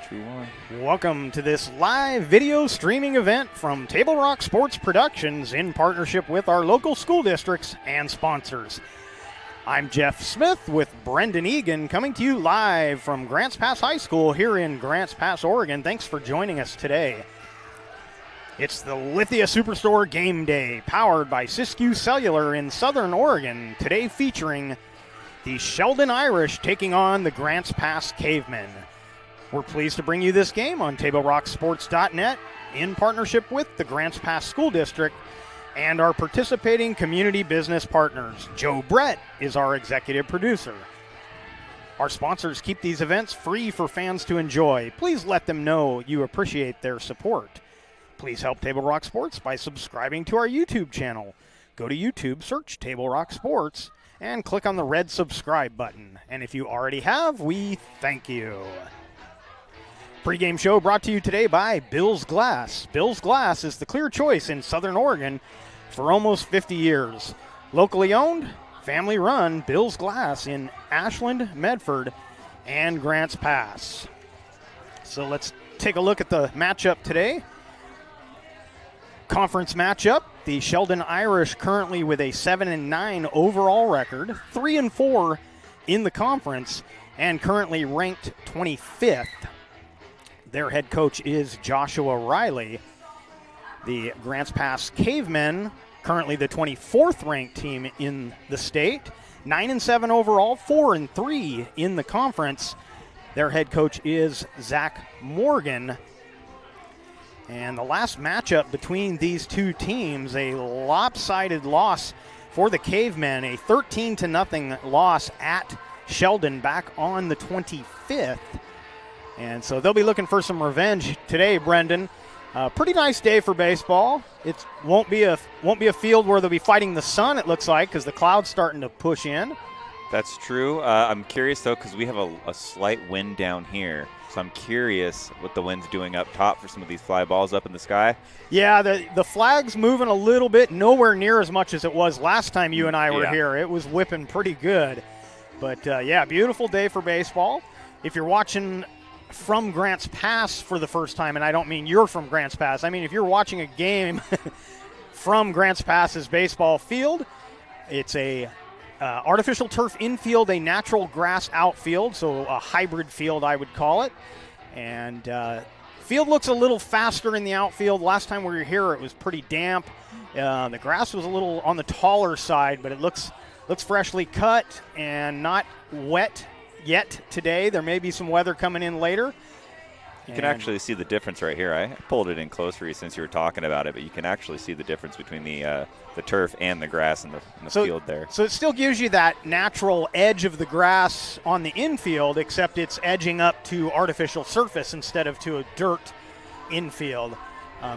2-1. Welcome to this live video streaming event from Table Rock Sports Productions in partnership with our local school districts and sponsors. I'm Jeff Smith with Brendan Egan coming to you live from Grants Pass High School here in Grants Pass, Oregon. Thanks for joining us today. It's the Lithia Superstore Game Day, powered by Siskiyou Cellular in Southern Oregon, today featuring the Sheldon Irish taking on the Grants Pass Cavemen. We're pleased to bring you this game on TableRockSports.net in partnership with the Grants Pass School District and our participating community business partners. Joe Brett is our executive producer. Our sponsors keep these events free for fans to enjoy. Please let them know you appreciate their support. Please help Table Rock Sports by subscribing to our YouTube channel. Go to YouTube, search Table Rock Sports, and click on the red subscribe button. And if you already have, we thank you. Pre-game show brought to you today by Bill's Glass. Bill's Glass is the clear choice in Southern Oregon for almost 50 years. Locally owned, family run, Bill's Glass in Ashland, Medford, and Grants Pass. So let's take a look at the matchup today. Conference matchup, the Sheldon Irish currently with a 7-9 overall record, 3-4 in the conference, and currently ranked 25th. Their head coach is Joshua Riley. The Grants Pass Cavemen, currently the 24th ranked team in the state, 9-7 overall, 4-3 in the conference. Their head coach is Zach Morgan. And the last matchup between these two teams, a lopsided loss for the Cavemen, a 13-0 loss at Sheldon back on the 25th. And so they'll be looking for some revenge today, Brendan. Pretty nice day for baseball. It won't be a field where they'll be fighting the sun, it looks like, because the cloud's starting to push in. That's true. I'm curious, though, because we have a slight wind down here. So I'm curious what the wind's doing up top for some of these fly balls up in the sky. Yeah, the flag's moving a little bit, nowhere near as much as it was last time you and I were here. It was whipping pretty good. But, yeah, beautiful day for baseball. If you're watching from Grants Pass for the first time, and I don't mean you're from Grants Pass, I mean if you're watching a game from Grants Pass's baseball field, it's a artificial turf infield, a natural grass outfield, so a hybrid field I would call it. And field looks a little faster in the outfield. Last time we were here it was pretty damp. The grass was a little on the taller side, but it looks freshly cut and not wet yet today. There may be some weather coming in later. You can actually see the difference right here. I pulled it in close for you since you were talking about it, but you can actually see the difference between the turf and the grass in the field there. So it still gives you that natural edge of the grass on the infield, except it's edging up to artificial surface instead of to a dirt infield.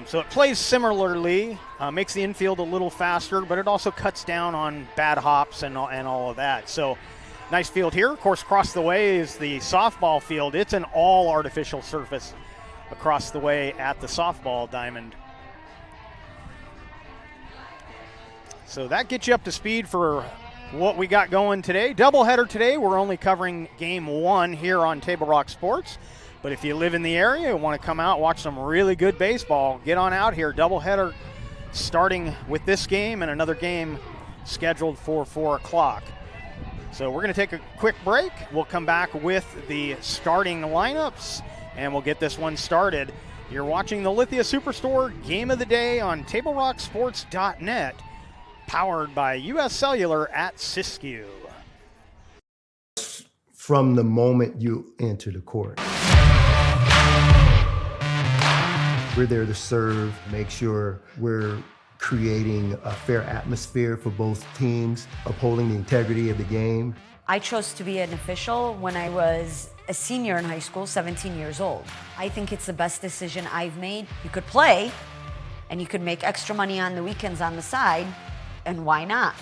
So it plays similarly, makes the infield a little faster, but it also cuts down on bad hops and all of that. So nice field here. Of course, across the way is the softball field. It's an all artificial surface across the way at the softball diamond. So that gets you up to speed for what we got going today. Doubleheader today. We're only covering game one here on Table Rock Sports. But if you live in the area and want to come out, watch some really good baseball, get on out here. Doubleheader starting with this game and another game scheduled for 4 o'clock. So we're going to take a quick break. We'll come back with the starting lineups, and we'll get this one started. You're watching the Lithia Superstore Game of the Day on TableRockSports.net, powered by U.S. Cellular at Siskiyou. From the moment you enter the court, we're there to serve, make sure we're creating a fair atmosphere for both teams, upholding the integrity of the game. I chose to be an official when I was a senior in high school, 17 years old. I think it's the best decision I've made. You could play, and you could make extra money on the weekends on the side, and why not?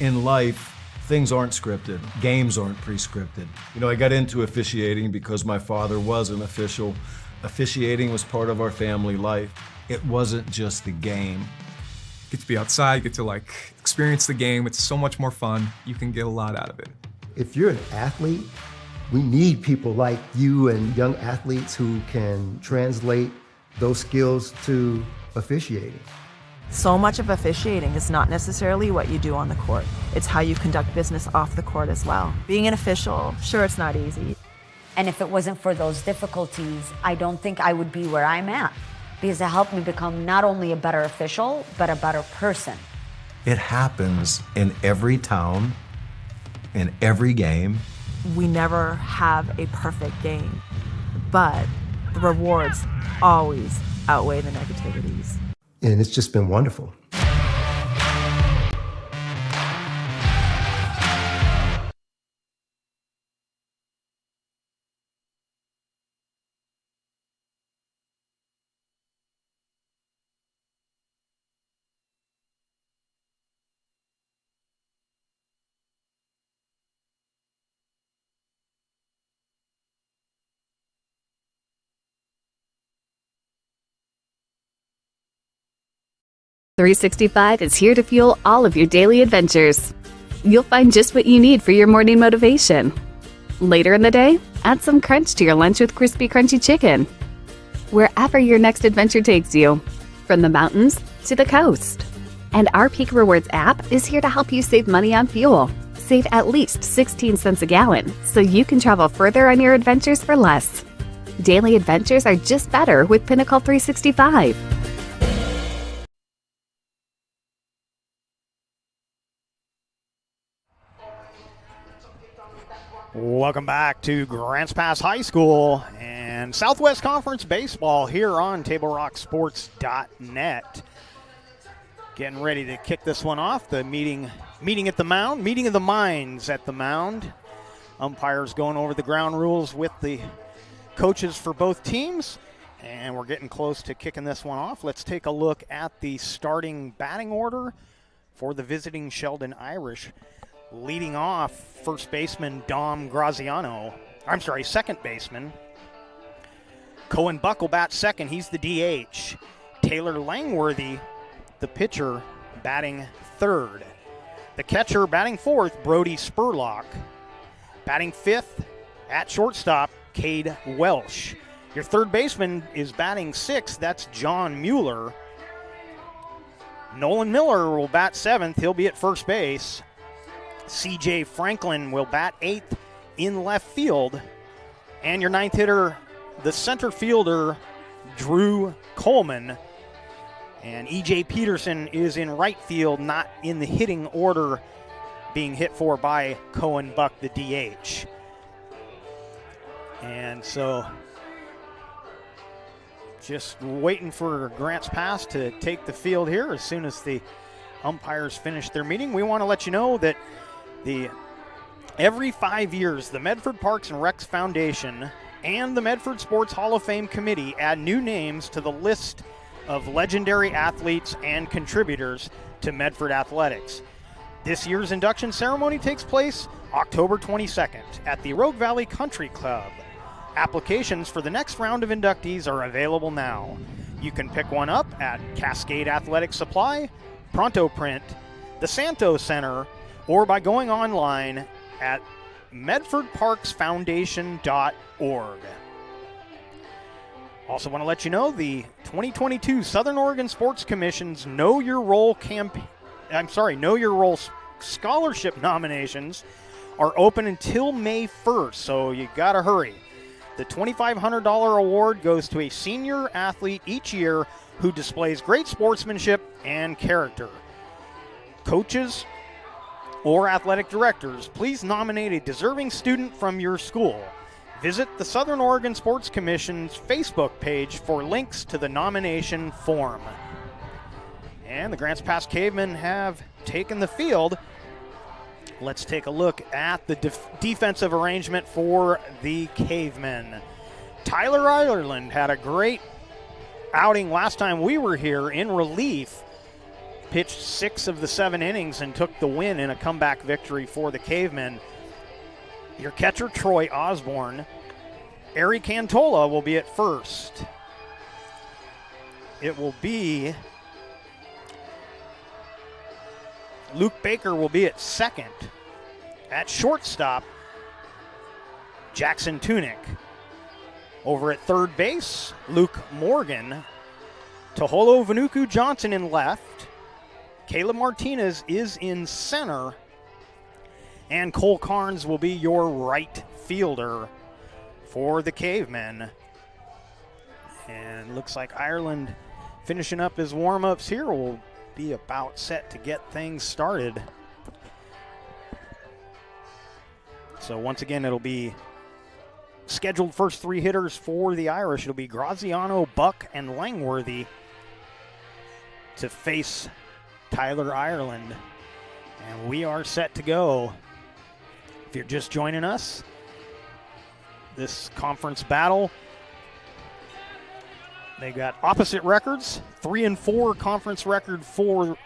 In life, things aren't scripted. Games aren't pre-scripted. You know, I got into officiating because my father was an official. Officiating was part of our family life. It wasn't just the game. Get to be outside, get to experience the game. It's so much more fun. You can get a lot out of it. If you're an athlete, We need people like you and young athletes who can translate those skills to officiating. So much of officiating is not necessarily what you do on the court. It's how you conduct business off the court as well. Being an official, sure, it's not easy. And if it wasn't for those difficulties, I don't think I would be where I'm at, because it helped me become not only a better official, but a better person. It happens in every town, in every game. We never have a perfect game, but the rewards always outweigh the negativities. And it's just been wonderful. .365 is here to fuel all of your daily adventures. You'll find just what you need for your morning motivation. Later in the day, add some crunch to your lunch with crispy, crunchy chicken. Wherever your next adventure takes you, from the mountains to the coast. And our Peak Rewards app is here to help you save money on fuel. Save at least 16 cents a gallon so you can travel further on your adventures for less. Daily adventures are just better with Pinnacle 365. Welcome back to Grants Pass High School and Southwest Conference Baseball here on TableRockSports.net. Getting ready to kick this one off. The meeting at the mound, meeting of the minds at the mound. Umpires going over the ground rules with the coaches for both teams. And we're getting close to kicking this one off. Let's take a look at the starting batting order for the visiting Sheldon Irish. Leading off, first baseman Dom Graziano. Second baseman. Cohen Buck will bat second. He's the DH. Taylor Langworthy, the pitcher, batting third. The catcher batting fourth, Brody Spurlock. Batting fifth at shortstop, Cade Welsh. Your third baseman is batting sixth. That's John Mueller. Nolan Miller will bat seventh. He'll be at first base. C.J. Franklin will bat eighth in left field. And your ninth hitter, the center fielder, Drew Coleman. And E.J. Peterson is in right field, not in the hitting order, being hit for by Cohen Buck, the DH. And so just waiting for Grants Pass to take the field here as soon as the umpires finish their meeting. We want to let you know that every 5 years, the Medford Parks and Recs Foundation and the Medford Sports Hall of Fame Committee add new names to the list of legendary athletes and contributors to Medford athletics. This year's induction ceremony takes place October 22nd at the Rogue Valley Country Club. Applications for the next round of inductees are available now. You can pick one up at Cascade Athletic Supply, Pronto Print, the Santo Center, or by going online at medfordparksfoundation.org. Also want to let you know the 2022 Southern Oregon Sports Commission's Know Your Role scholarship nominations are open until May 1st, so you gotta hurry. The $2,500 award goes to a senior athlete each year who displays great sportsmanship and character. Coaches or athletic directors, please nominate a deserving student from your school. Visit the Southern Oregon Sports Commission's Facebook page for links to the nomination form. And the Grants Pass Cavemen have taken the field. Let's take a look at the defensive arrangement for the Cavemen. Tyler Ireland had a great outing last time we were here in relief. Pitched 6 of the 7 innings and took the win in a comeback victory for the Cavemen. Your catcher, Troy Osborne. Ari Cantola will be at first. It will be Luke Baker will be at second. At shortstop, Jackson Tunick. Over at third base, Luke Morgan. Taholo Vanuku Johnson in left. Caleb Martinez is in center. And Cole Carnes will be your right fielder for the Cavemen. And looks like Ireland finishing up his warm-ups here will be about set to get things started. So once again, it'll be scheduled first three hitters for the Irish. It'll be Graziano, Buck, and Langworthy to face Tyler, Ireland. And we are set to go. If you're just joining us, this conference battle, they got opposite records. 3-4 conference record for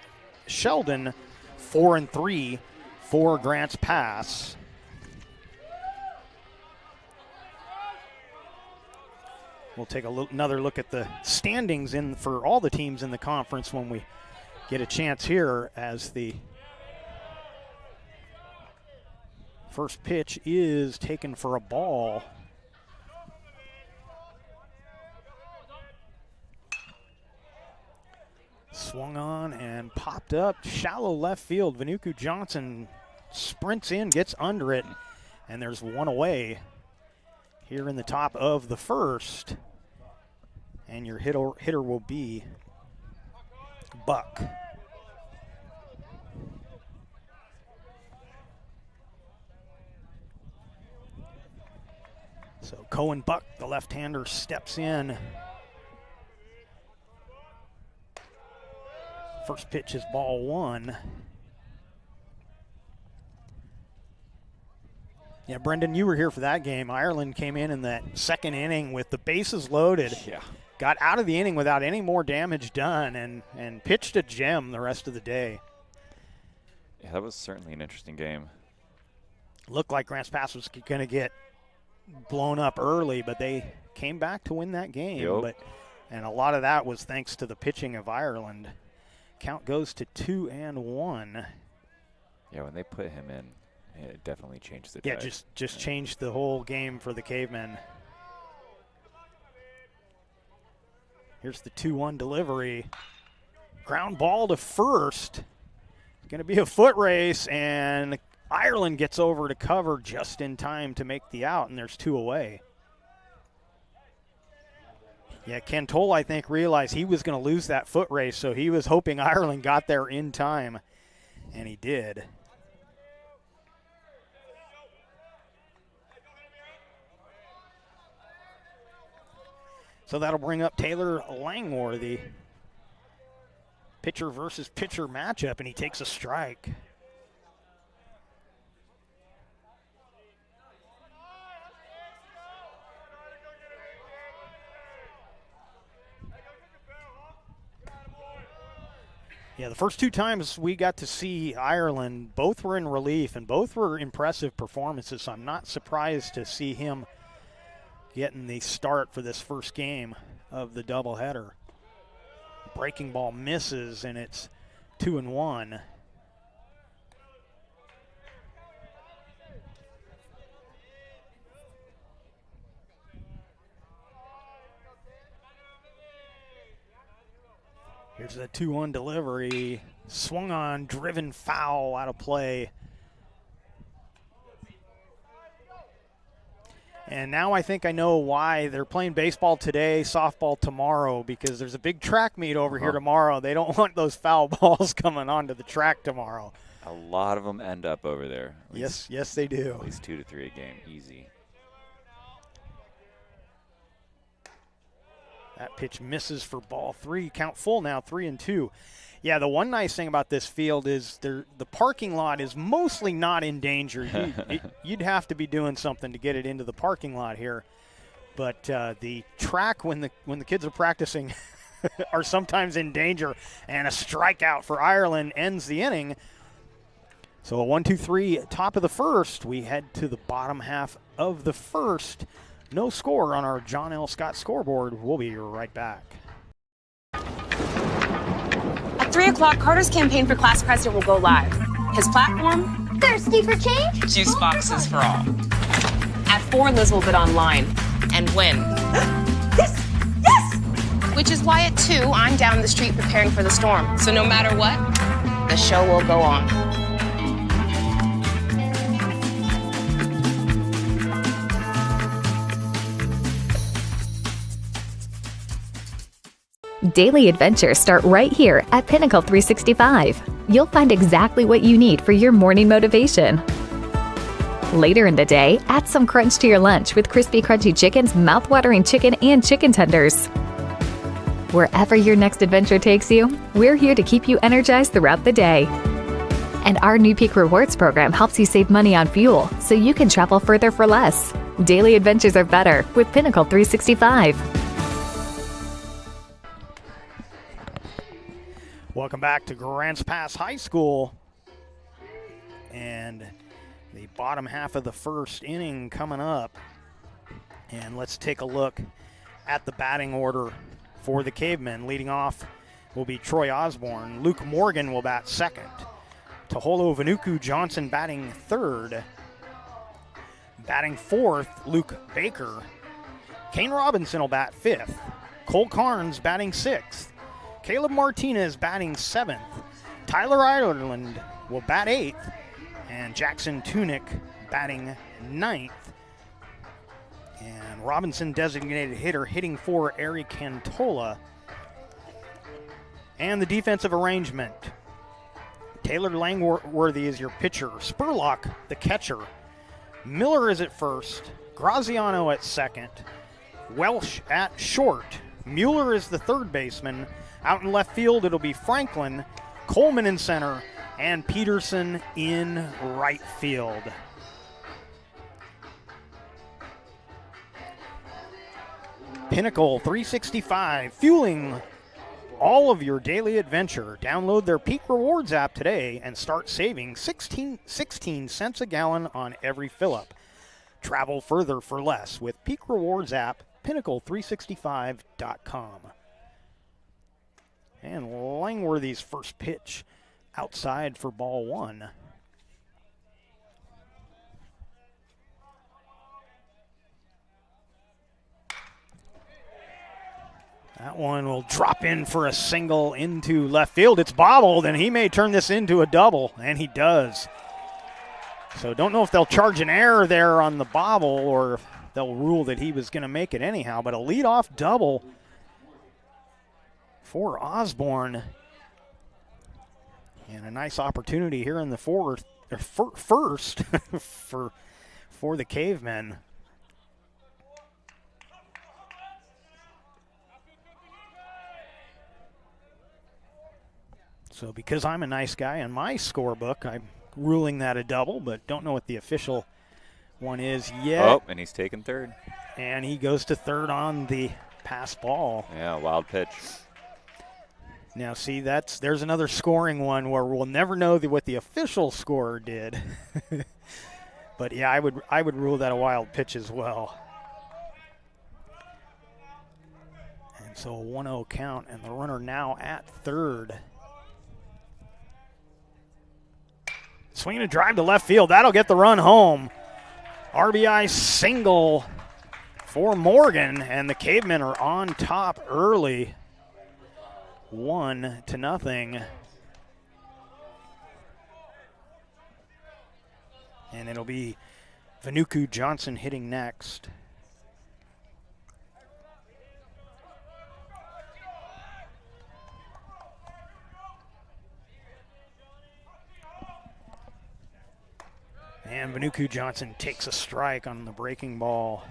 Sheldon, 4-3 for Grants Pass. We'll take another look at the standings for all the teams in the conference when we get a chance here, as the first pitch is taken for a ball. Swung on and popped up shallow left field. Vanuku Johnson sprints in, gets under it, and there's one away here in the top of the first. And your hitter will be Buck. So Cohen Buck, the left-hander, steps in. First pitch is ball one. Yeah, Brendan, you were here for that game. Ireland came in that second inning with the bases loaded. Yeah. Got out of the inning without any more damage done and pitched a gem the rest of the day. Yeah, that was certainly an interesting game. Looked like Grants Pass was going to get blown up early, but they came back to win that game. Yep. And a lot of that was thanks to the pitching of Ireland. Count goes to 2-1. Yeah, when they put him in, it definitely changed the Yeah, tide. just changed the whole game for the Cavemen. Here's the 2-1 delivery. Ground ball to first. It's going to be a foot race, and Ireland gets over to cover just in time to make the out, and there's two away. Yeah, Ken Toll, I think, realized he was going to lose that foot race, so he was hoping Ireland got there in time, and he did. So that'll bring up Taylor Langmore, the pitcher versus pitcher matchup, and he takes a strike. Yeah, the first two times we got to see Ireland, both were in relief and both were impressive performances, so I'm not surprised to see him getting the start for this first game of the doubleheader. Breaking ball misses, and it's 2-1. Here's the 2-1 delivery. Swung on, driven foul, out of play. And now I think I know why they're playing baseball today, softball tomorrow, because there's a big track meet over here tomorrow. They don't want those foul balls coming onto the track tomorrow. A lot of them end up over there. Yes, they do. At least 2 to 3 a game, easy. That pitch misses for ball three. Count full now, 3-2. Yeah, the one nice thing about this field is the parking lot is mostly not in danger. You'd have to be doing something to get it into the parking lot here. But the track, when the kids are practicing, are sometimes in danger. And a strikeout for Ireland ends the inning. So a 1-2-3 top of the first. We head to the bottom half of the first. No score on our John L. Scott scoreboard. We'll be right back. At 3 o'clock, Carter's campaign for class president will go live. His platform? Thirsty for change? Juice boxes for all. At before Liz will bid online and win. Yes! Yes! Which is why at 2, I'm down the street preparing for the storm. So no matter what, the show will go on. Daily adventures start right here at Pinnacle 365. You'll find exactly what you need for your morning motivation. Later in the day, add some crunch to your lunch with crispy, crunchy chicken's mouth-watering chicken and chicken tenders. Wherever your next adventure takes you, we're here to keep you energized throughout the day. And our new Peak Rewards program helps you save money on fuel so you can travel further for less. Daily adventures are better with Pinnacle 365. Welcome back to Grants Pass High School. And the bottom half of the first inning coming up. And let's take a look at the batting order for the Cavemen. Leading off will be Troy Osborne. Luke Morgan will bat second. Taholo Vanuku Johnson batting third. Batting fourth, Luke Baker. Kane Robinson will bat fifth. Cole Carnes batting sixth. Caleb Martinez batting seventh. Tyler Ireland will bat eighth. And Jackson Tunick batting ninth. And Robinson designated hitter hitting for Eric Cantola. And the defensive arrangement. Taylor Langworthy is your pitcher. Spurlock, the catcher. Miller is at first. Graziano at second. Welsh at short. Mueller is the third baseman. Out in left field, it'll be Franklin, Coleman in center, and Peterson in right field. Pinnacle 365, fueling all of your daily adventure. Download their Peak Rewards app today and start saving 16 cents a gallon on every fill-up. Travel further for less with Peak Rewards app, pinnacle365.com. And Langworthy's first pitch outside for ball one. That one will drop in for a single into left field. It's bobbled, and he may turn this into a double, and he does. So don't know if they'll charge an error there on the bobble or if they'll rule that he was going to make it anyhow, but a leadoff double for Osborne. And a nice opportunity here in the first for the Cavemen. So because I'm a nice guy in my scorebook, I'm ruling that a double, but don't know what the official one is yet. Oh, and he's taking third. And he goes to third on the pass ball. Yeah, wild pitch. Now, see, there's another scoring one where we'll never know what the official scorer did. But yeah, I would rule that a wild pitch as well. And so a 1-0 count, and the runner now at third. Swinging a drive to left field. That'll get the run home. RBI single for Morgan, and the Cavemen are on top early. 1-0. And it'll be Vanuku Johnson hitting next. And Vanuku Johnson takes a strike on the breaking ball.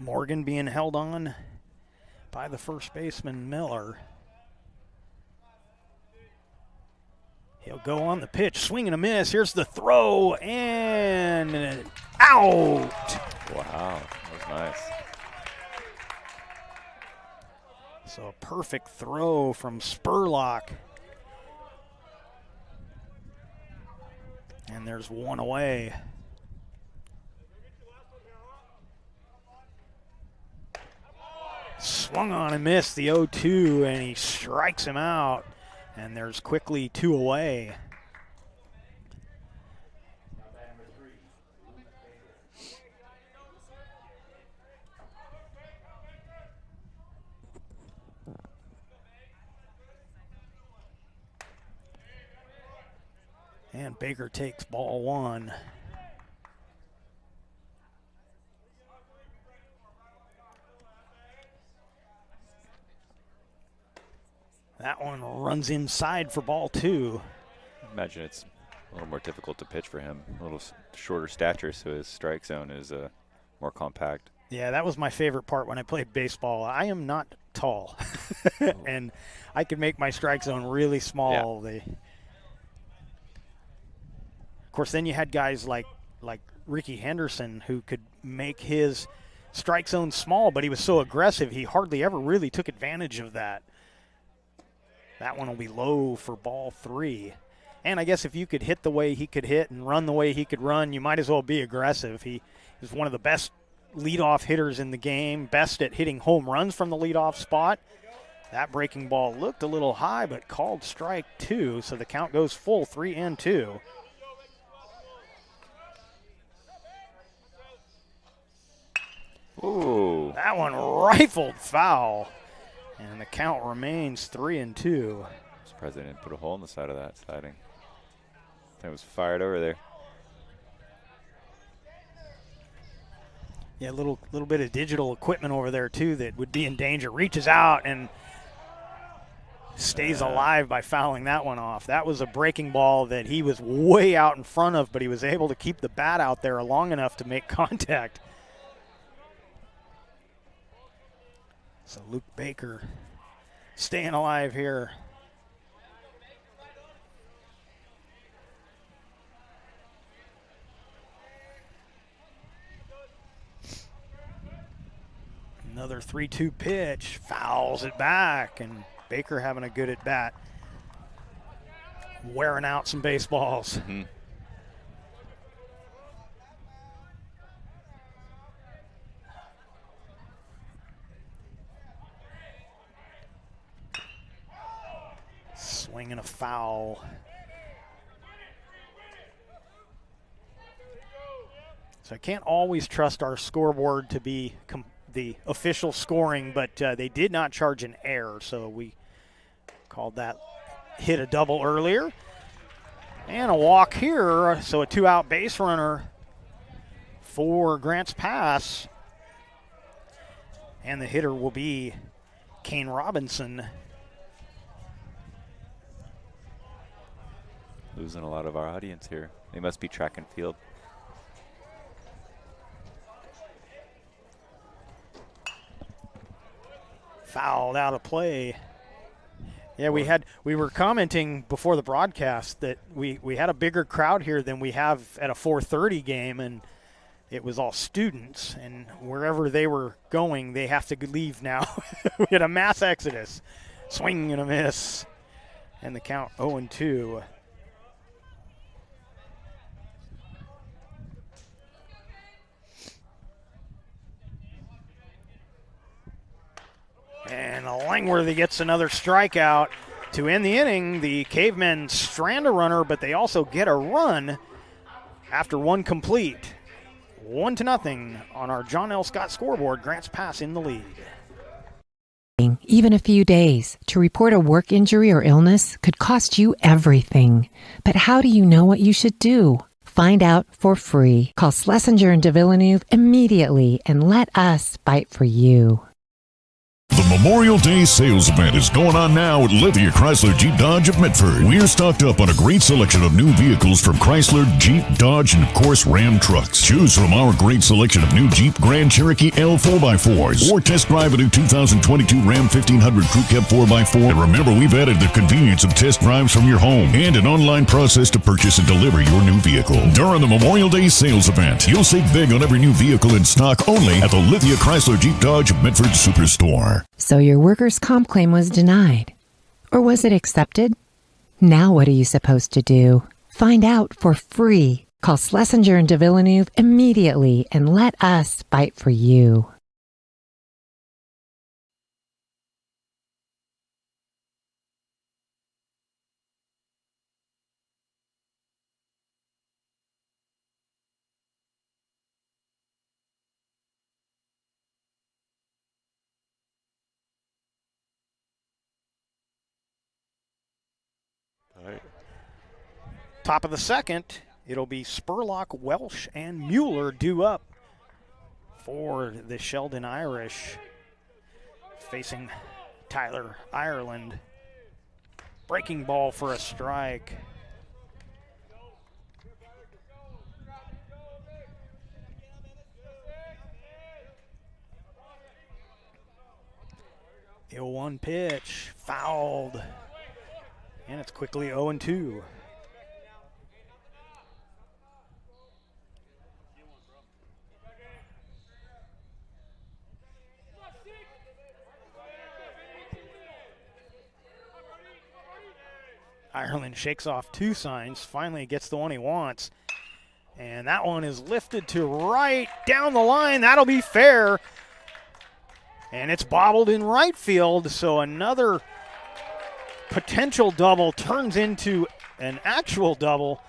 Morgan being held on by the first baseman, Miller. He'll go on the pitch, swing and a miss. Here's the throw, and out. Wow, that was nice. So a perfect throw from Spurlock. And there's one away. Swung on and missed the 0-2, and he strikes him out. And there's quickly 2 away. And Baker takes ball 1. That one runs inside for ball 2. I imagine it's a little more difficult to pitch for him. A little shorter stature, so his strike zone is more compact. Yeah, that was my favorite part when I played baseball. I am not tall, and I could make my strike zone really small. Yeah. Of course, then you had guys like Ricky Henderson who could make his strike zone small, but he was so aggressive he hardly ever really took advantage of that. That one will be low for ball 3. And I guess if you could hit the way he could hit and run the way he could run, you might as well be aggressive. He is one of the best leadoff hitters in the game, best at hitting home runs from the leadoff spot. That breaking ball looked a little high, but called strike 2, so the count goes full, 3-2. Ooh. That one rifled foul. And the count remains 3-2. Surprised they didn't put a hole in the side of that siding. That was fired over there. Yeah, a little bit of digital equipment over there too that would be in danger. Reaches out and stays alive by fouling that one off. That was a breaking ball that he was way out in front of, but he was able to keep the bat out there long enough to make contact. So Luke Baker staying alive here. Another 3-2 pitch, fouls it back, and Baker having a good at bat, wearing out some baseballs. Mm-hmm. Swinging a foul. So I can't always trust our scoreboard to be the official scoring, but they did not charge an error, so we called that hit a double earlier. And a walk here, so a 2-out base runner for Grants Pass. And the hitter will be Kane Robinson. Losing a lot of our audience here. They must be track and field. Fouled out of play. Yeah, we were commenting before the broadcast that we had a bigger crowd here than we have at a 4:30 game, and it was all students, and wherever they were going, they have to leave now. We had a mass exodus. Swing and a miss. And the count 0-2. And Langworthy gets another strikeout to end the inning. The Cavemen strand a runner, but they also get a run after one complete. 1-0 on our John L. Scott scoreboard. Grants Pass in the lead. Even a few days to report a work injury or illness could cost you everything. But how do you know what you should do? Find out for free. Call Schlesinger and de Villeneuve immediately and let us fight for you. The Memorial Day sales event is going on now at Lithia Chrysler Jeep Dodge of Medford. We're stocked up on a great selection of new vehicles from Chrysler, Jeep, Dodge, and of course Ram trucks. Choose from our great selection of new Jeep Grand Cherokee L 4x4s or test drive a new 2022 Ram 1500 Crew Cab 4x4. And remember, we've added the convenience of test drives from your home and an online process to purchase and deliver your new vehicle. During the Memorial Day sales event, you'll save big on every new vehicle in stock only at the Lithia Chrysler Jeep Dodge of Medford Superstore. So your workers' comp claim was denied. Or was it accepted? Now what are you supposed to do? Find out for free. Call Schlesinger and de Villeneuve immediately and let us fight for you. Top of the second, it'll be Spurlock, Welsh, and Mueller due up for the Sheldon Irish, facing Tyler Ireland. Breaking ball for a strike. The 0-1 pitch, fouled, and it's quickly 0-2. Ireland shakes off two signs, finally gets the one he wants. And that one is lifted to right, down the line. That'll be fair. And it's bobbled in right field, so another potential double turns into an actual double.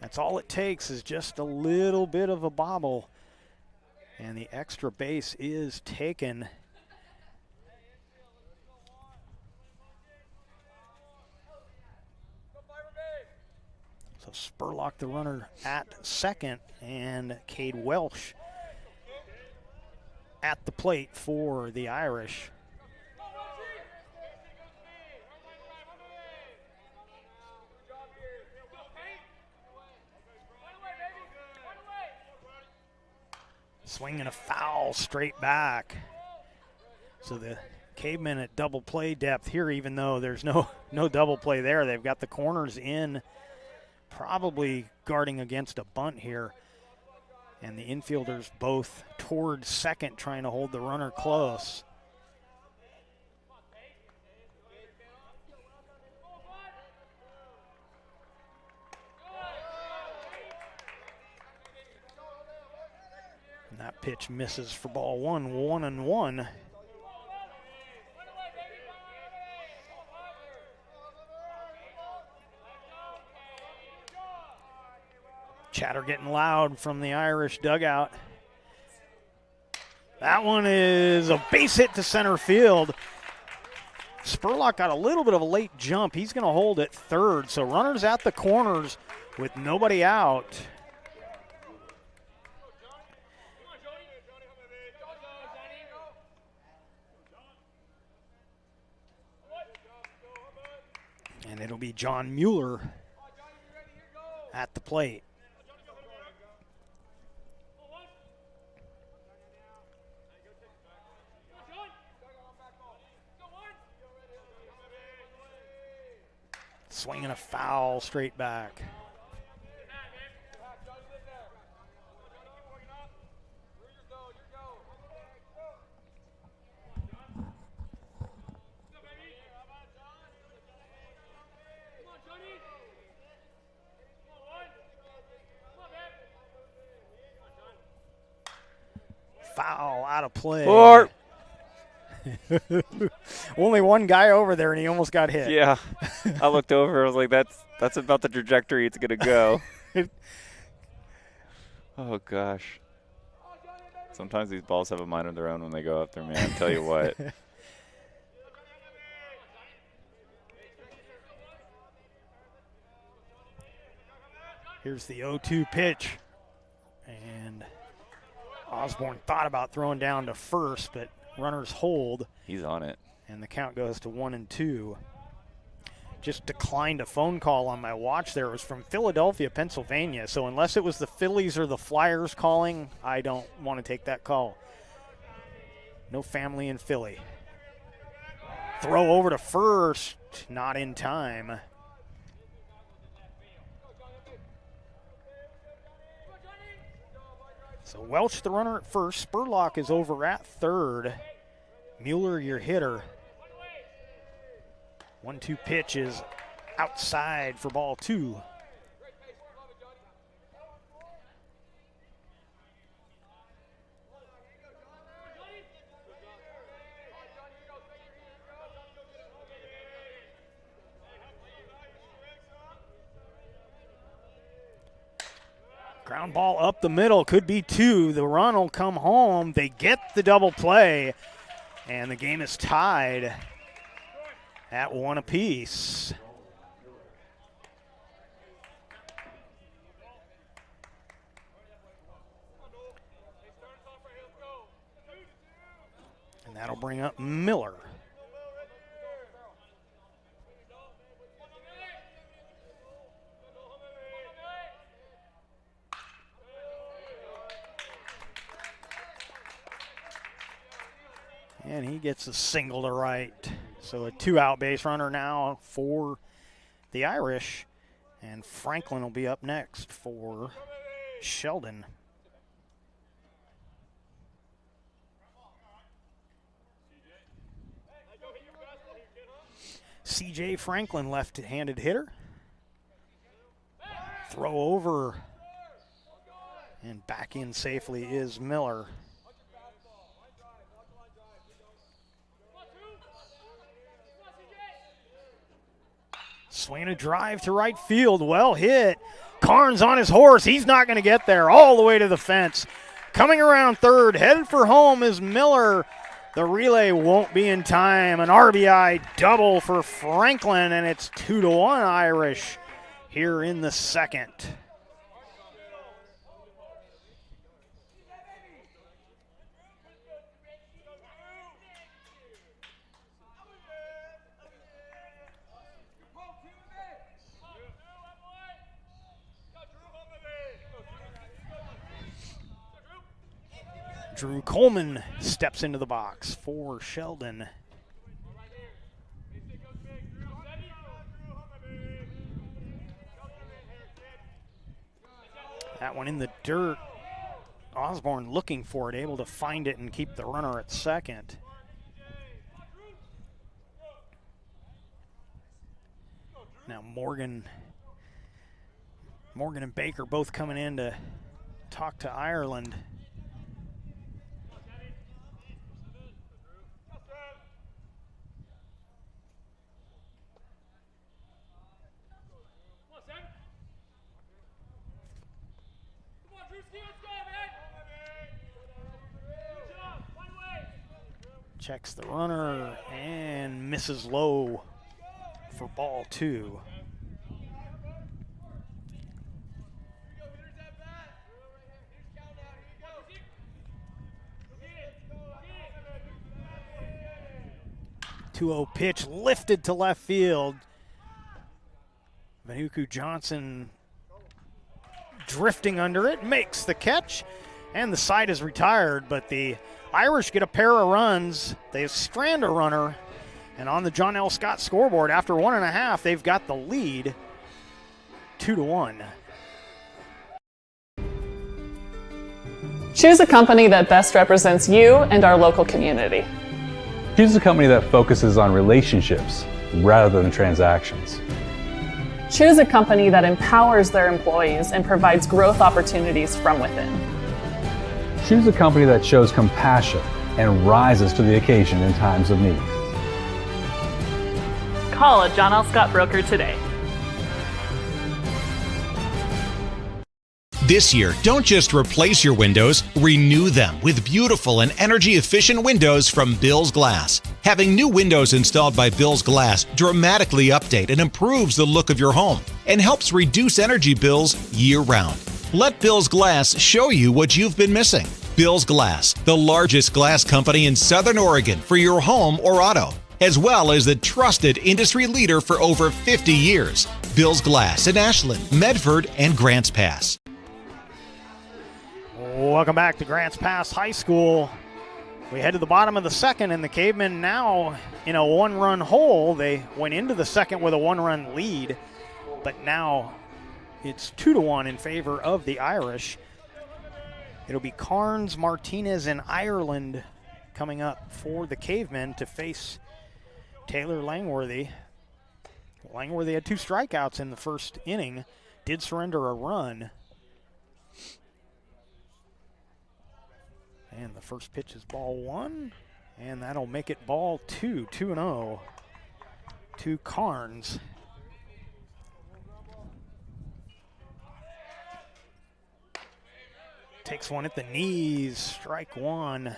That's all it takes is just a little bit of a bobble. And the extra base is taken. So Spurlock the runner at second, and Cade Welsh at the plate for the Irish. Swing and a foul straight back. So the Cavemen at double play depth here, even though there's no double play there. They've got the corners in, probably guarding against a bunt here. And the infielders both toward second, trying to hold the runner close. And that pitch misses for ball one, 1-1. Chatter getting loud from the Irish dugout. That one is a base hit to center field. Spurlock got a little bit of a late jump. He's going to hold at third. So runners at the corners with nobody out. And it'll be John Mueller at the plate. Swinging a foul straight back. Foul out of play. Four. Only one guy over there, and he almost got hit. Yeah. I looked over. I was like, that's about the trajectory it's going to go. Oh, gosh. Sometimes these balls have a mind of their own when they go up there, man. I'll tell you what. Here's the 0-2 pitch. And Osborne thought about throwing down to first, but runners hold. He's on it. And the count goes to 1-2. Just declined a phone call on my watch there. It was from Philadelphia, Pennsylvania. So unless it was the Phillies or the Flyers calling, I don't want to take that call. No family in Philly. Throw over to first, not in time. So Welch, the runner at first. Spurlock is over at third. Mueller, your hitter. 1-2 pitch is outside for ball two. Ground ball up the middle, could be two. The run will come home. They get the double play, and the game is tied at one apiece. And that'll bring up Miller. And he gets a single to right. So a 2-out base runner now for the Irish. And Franklin will be up next for Sheldon. C.J. Franklin, left-handed hitter. Throw over. And back in safely is Miller. Swinging a drive to right field. Well hit. Carnes on his horse. He's not going to get there. All the way to the fence. Coming around third. Headed for home is Miller. The relay won't be in time. An RBI double for Franklin, and it's 2-1 Irish here in the second. Drew Coleman steps into the box for Sheldon. That one in the dirt. Osborne looking for it, able to find it and keep the runner at second. Now Morgan and Baker both coming in to talk to Ireland. Checks the runner and misses low for ball 2. .2-0 pitch lifted to left field. Vanuku Johnson drifting under it, makes the catch, and the side is retired, but the Irish get a pair of runs. They strand a runner, and on the John L. Scott scoreboard, after 1.5, they've got the lead 2-1. Choose a company that best represents you and our local community. Choose a company that focuses on relationships rather than transactions. Choose a company that empowers their employees and provides growth opportunities from within. Choose a company that shows compassion and rises to the occasion in times of need. Call a John L. Scott broker today. This year, don't just replace your windows, renew them with beautiful and energy-efficient windows from Bill's Glass. Having new windows installed by Bill's Glass dramatically update and improves the look of your home and helps reduce energy bills year-round. Let Bill's Glass show you what you've been missing. Bill's Glass, the largest glass company in Southern Oregon for your home or auto, as well as the trusted industry leader for over 50 years. Bill's Glass in Ashland, Medford, and Grants Pass. Welcome back to Grants Pass High School. We head to the bottom of the second, and the Cavemen now in a one-run hole. They went into the second with a one-run lead, but now it's 2-1 in favor of the Irish. It'll be Carnes, Martinez, and Ireland coming up for the Cavemen to face Taylor Langworthy. Langworthy had 2 strikeouts in the first inning, did surrender a run. And the first pitch is ball 1, and that'll make it ball 2, 2-0 to Carnes. Takes one at the knees, strike 1.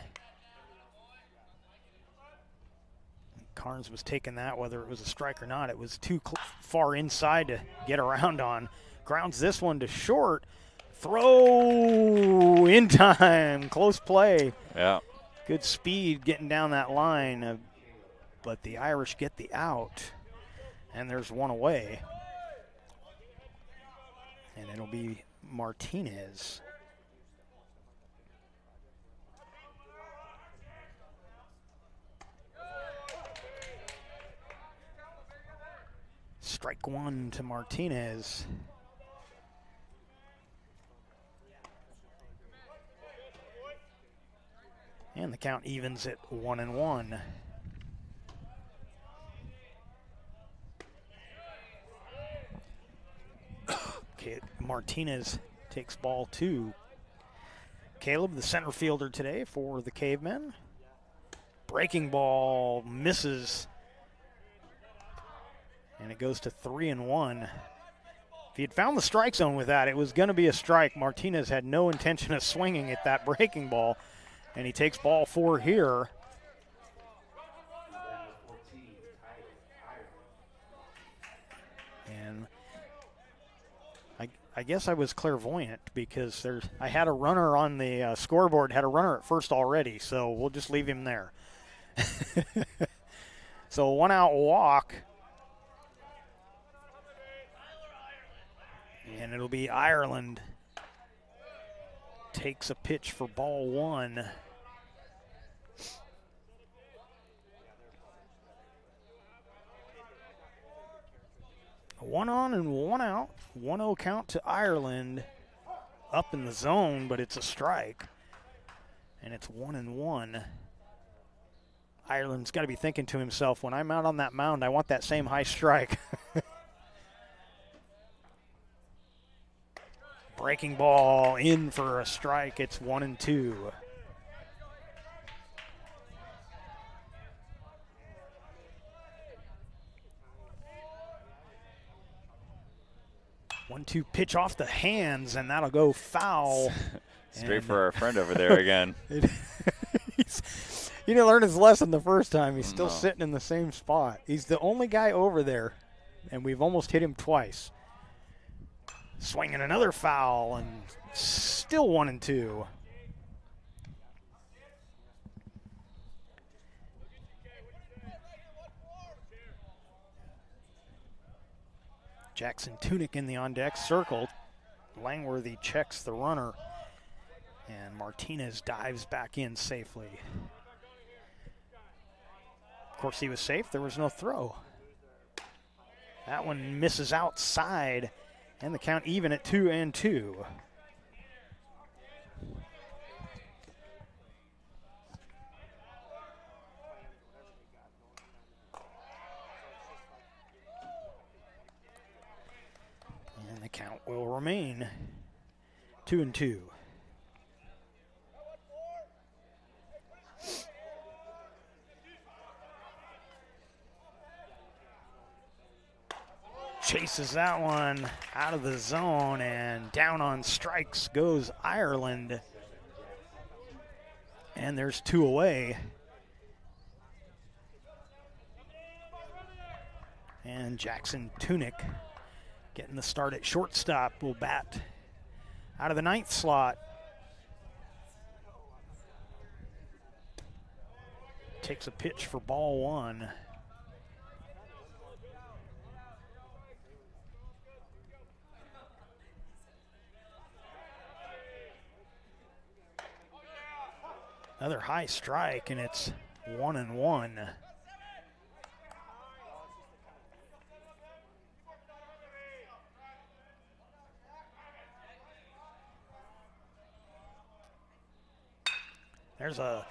Carnes was taking that, whether it was a strike or not. It was too far inside to get around on. Grounds this one to short. Throw in time, close play. Yeah. Good speed getting down that line, but the Irish get the out, and there's one away. And it'll be Martinez. Strike one to Martinez. And the count evens at 1-1. Okay, Martinez takes ball 2. Caleb, the center fielder today for the Cavemen. Breaking ball misses. And it goes to 3-1. If he had found the strike zone with that, it was going to be a strike. Martinez had no intention of swinging at that breaking ball. And he takes ball 4 here. And I guess I was clairvoyant because I had a runner on the scoreboard, had a runner at first already, so we'll just leave him there. So 1-out walk. And it'll be Ireland. Takes a pitch for ball 1. One on and 1 out. 1-0 count to Ireland. Up in the zone, but it's a strike. And it's 1-1. Ireland's got to be thinking to himself, when I'm out on that mound, I want that same high strike. Breaking ball in for a strike. It's 1-2. 1-2 pitch off the hands, and that'll go foul. Straight for our friend over there again. He didn't learn his lesson the first time. He's still sitting in the same spot. He's the only guy over there, and we've almost hit him twice. Swinging another foul, and still 1-2. Jackson Tunick in the on-deck circle. Langworthy checks the runner, and Martinez dives back in safely. Of course, he was safe. There was no throw. That one misses outside, and the count even at 2-2. And the count will remain 2-2. Chases that one out of the zone, and down on strikes goes Ireland. And there's 2 away. And Jackson Tunick getting the start at shortstop will bat out of the 9th slot. Takes a pitch for ball 1. Another high strike, and it's 1-1. There's a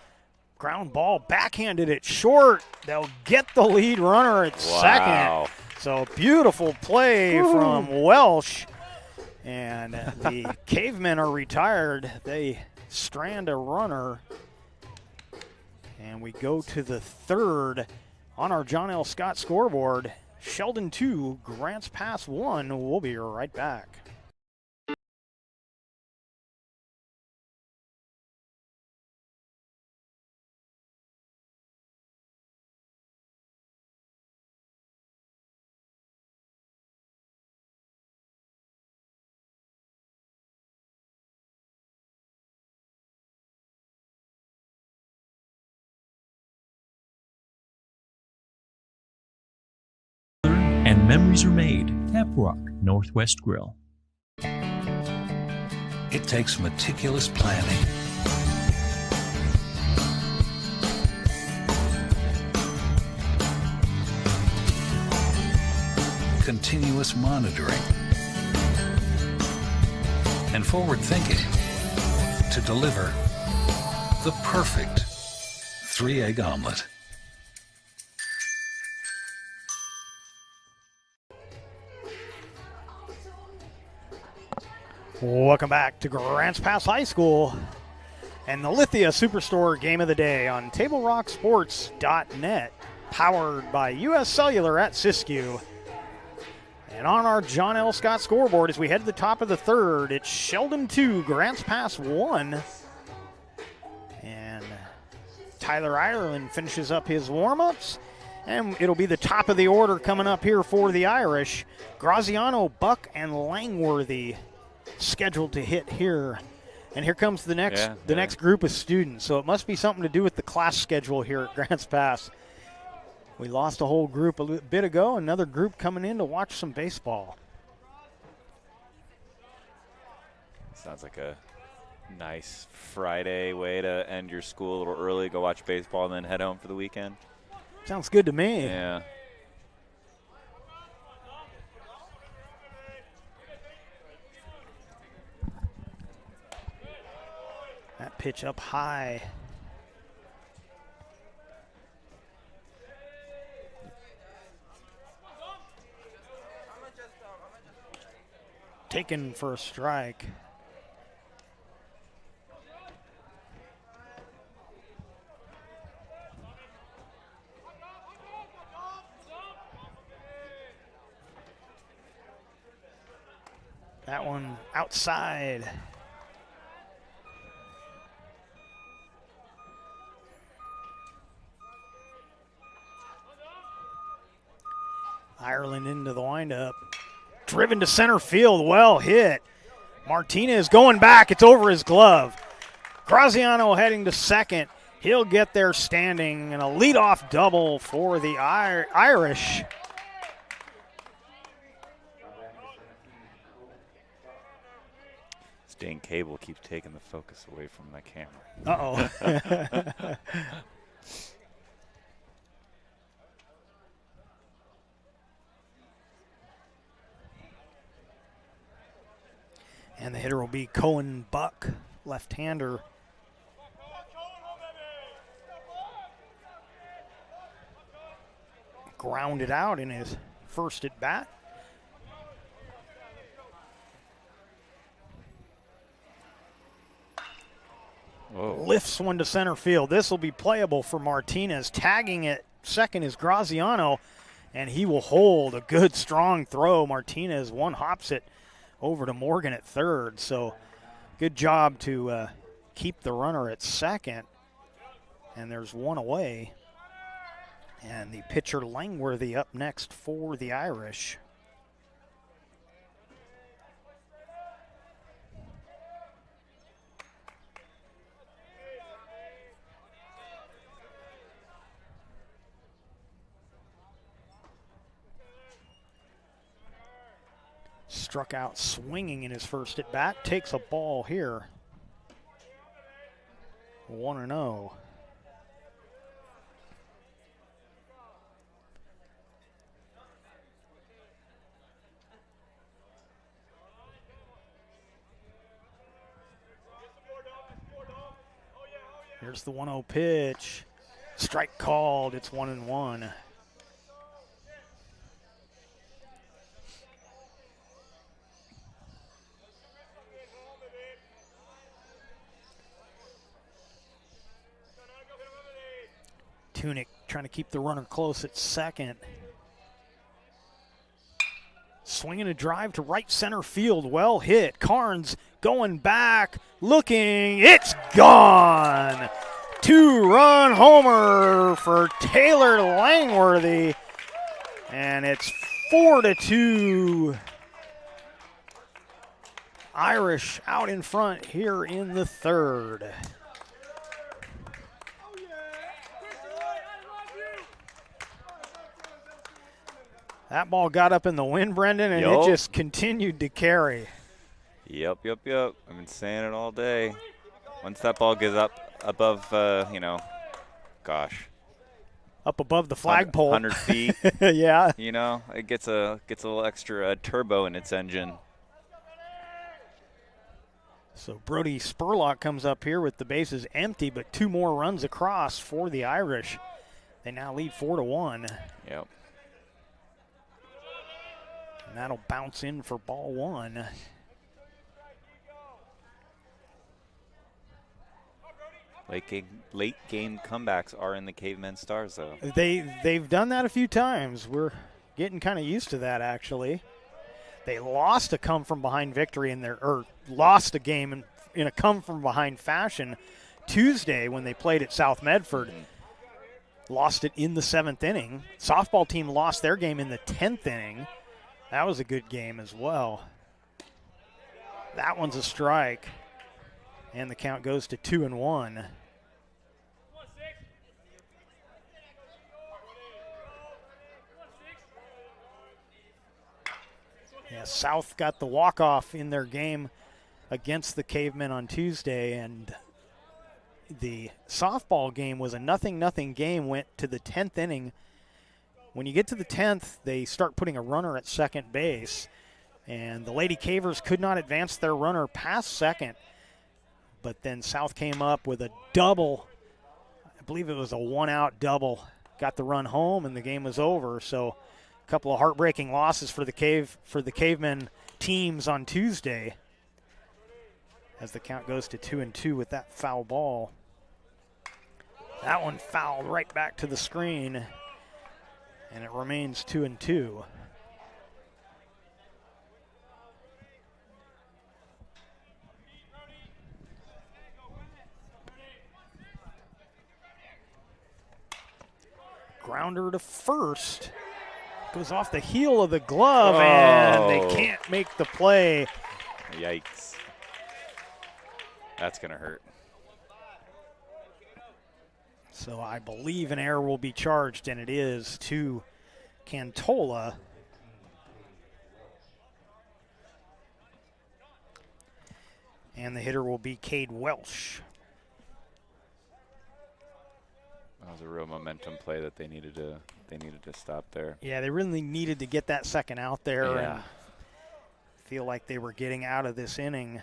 ground ball backhanded at short. They'll get the lead runner at second. So beautiful play from Welsh. And the Cavemen are retired. They strand a runner. And we go to the 3rd on our John L. Scott scoreboard. Sheldon 2, Grants Pass 1. We'll be right back. memories are made. Tap Rock Northwest Grill. It takes meticulous planning, continuous monitoring, and forward thinking to deliver the perfect 3-egg omelet. Welcome back to Grants Pass High School and the Lithia Superstore Game of the Day on TableRockSports.net, powered by U.S. Cellular at Siskiyou. And on our John L. Scott scoreboard, as we head to the top of the third, it's Sheldon 2, Grants Pass 1. And Tyler Ireland finishes up his warm-ups. And it'll be the top of the order coming up here for the Irish. Graziano, Buck, and Langworthy scheduled to hit here. And here comes the next group of students. So it must be something to do with the class schedule here at Grants Pass. We lost a whole group a bit ago. Another group coming in to watch some baseball. Sounds like a nice Friday way to end your school a little early, go watch baseball, and then head home for the weekend. Sounds good to me. Yeah. That pitch up high. Taken for a strike. That one outside. Ireland into the windup. Driven to center field, well hit. Martinez going back, it's over his glove. Graziano heading to second. He'll get there standing, and a leadoff double for the Irish. Dang cable keeps taking the focus away from my camera. Uh-oh. And the hitter will be Cohen Buck, left-hander. Grounded out in his first at bat. Whoa. Lifts one to center field. This will be playable for Martinez. Tagging at second is Graziano, and he will hold a good, strong throw. Martinez one-hops it over to Morgan at third. So good job to keep the runner at second. And there's one away. And the pitcher Langworthy up next for the Irish. Struck out swinging in his first at bat. Takes a ball here. 1-0. Here's the 1-0 pitch. Strike called. It's 1-1. Tunick trying to keep the runner close at second. Swinging a drive to right center field. Well hit. Carnes going back, looking. It's gone. 2-run homer for Taylor Langworthy. And it's 4-2. Irish out in front here in the third. That ball got up in the wind, Brendan, and it just continued to carry. Yep. I've been saying it all day. Once that ball gets up above, up above the flagpole, 100 feet. Yeah. It gets a little extra turbo in its engine. So Brody Spurlock comes up here with the bases empty, but 2 more runs across for the Irish. They now lead 4-1. Yep. And that'll bounce in for ball 1. Late game comebacks are in the Caveman Stars, though. They've done that a few times. We're getting kind of used to that, actually. They lost a come-from-behind victory lost a game in a come-from-behind fashion Tuesday when they played at South Medford. Lost it in the 7th inning. Softball team lost their game in the 10th inning. That was a good game as well. That one's a strike. And the count goes to 2-1. Yeah, South got the walk-off in their game against the Cavemen on Tuesday, and the softball game was a 0-0 game, went to the 10th inning. When you get to the 10th, they start putting a runner at second base, and the Lady Cavers could not advance their runner past second, but then South came up with a double. I believe it was a 1-out double. Got the run home, and the game was over. So a couple of heartbreaking losses for the Cavemen teams on Tuesday, as the count goes to 2-2 with that foul ball. That one fouled right back to the screen, and it remains 2-2. Grounder to first. Goes off the heel of the glove, and they can't make the play. Yikes. That's going to hurt. So I believe an error will be charged, and it is to Cantola. And the hitter will be Cade Welsh. That was a real momentum play that they needed to stop there. Yeah, they really needed to get that second out there. Yeah. And feel like they were getting out of this inning.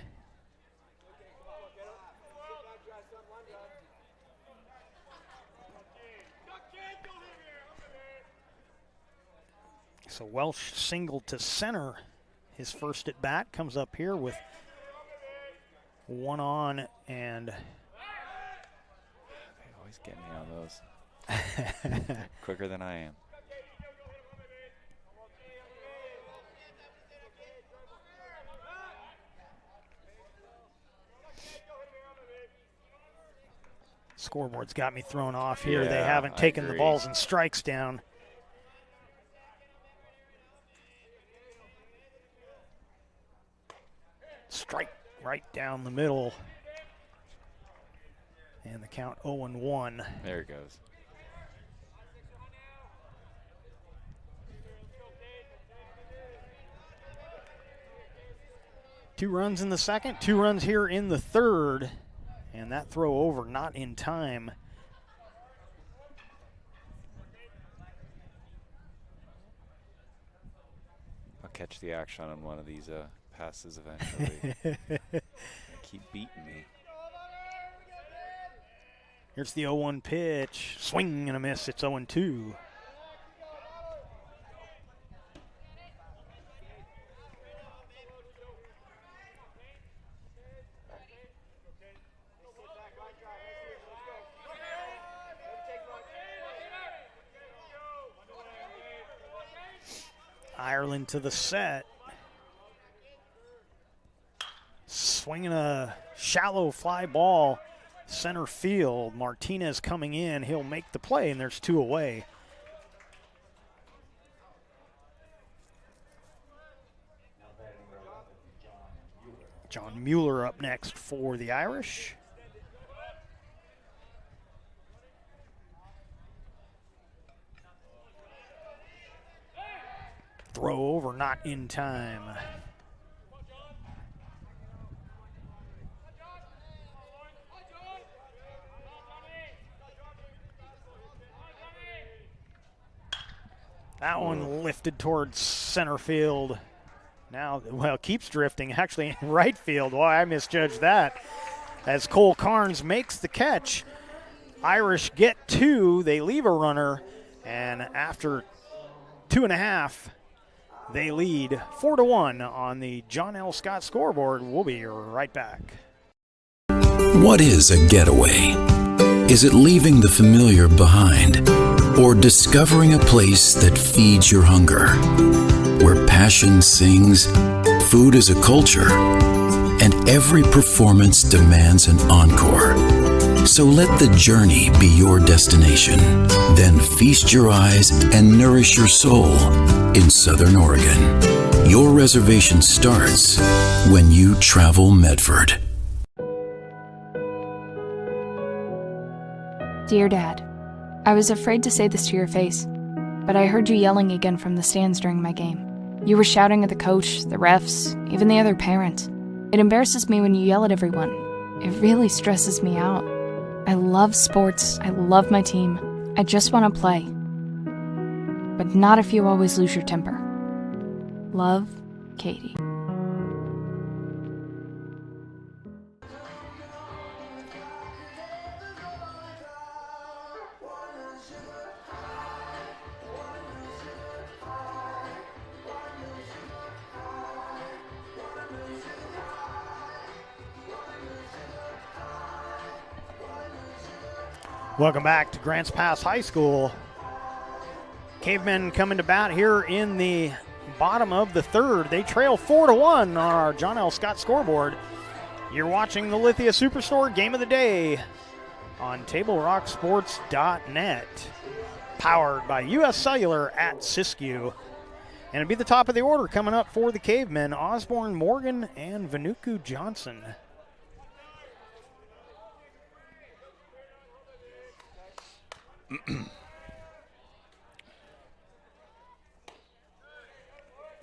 So Welsh singled to center. His first at bat comes up here with one on, and they always get me on those. Quicker than I am. Scoreboard's got me thrown off here. Yeah, they haven't taken the balls and strikes down. Strike right down the middle. And the count 0-1. There it goes. Two runs in the second, 2 runs here in the third. And that throw over not in time. I'll catch the action on one of these passes eventually. Keep beating me. Here's the 0-1 pitch. Swing and a miss. It's 0-2. Ireland to the set. Swinging a shallow fly ball center field. Martinez coming in. He'll make the play, and there's 2 away. John Mueller up next for the Irish. Throw over, not in time. That one lifted towards center field. Now, well, keeps drifting, actually in right field. Why, I misjudged that. As Cole Carnes makes the catch. Irish get 2, they leave a runner, and after 2.5, they lead 4-1 on the John L. Scott scoreboard. We'll be right back. What is a getaway? Is it leaving the familiar behind? Or discovering a place that feeds your hunger? Where passion sings, food is a culture, and every performance demands an encore. So let the journey be your destination. Then feast your eyes and nourish your soul in Southern Oregon. Your reservation starts when you travel Medford. Dear Dad, I was afraid to say this to your face, but I heard you yelling again from the stands during my game. You were shouting at the coach, the refs, even the other parents. It embarrasses me when you yell at everyone. It really stresses me out. I love sports, I love my team. I just want to play. But not if you always lose your temper. Love, Katie. Welcome back to Grants Pass High School. Cavemen coming to bat here in the bottom of the third. They trail 4-1 on our John L. Scott scoreboard. You're watching the Lithia Superstore Game of the Day on TableRockSports.net, powered by U.S. Cellular at Siskiyou. And it'll be the top of the order coming up for the Cavemen, Osborne Morgan and Vanuku Johnson.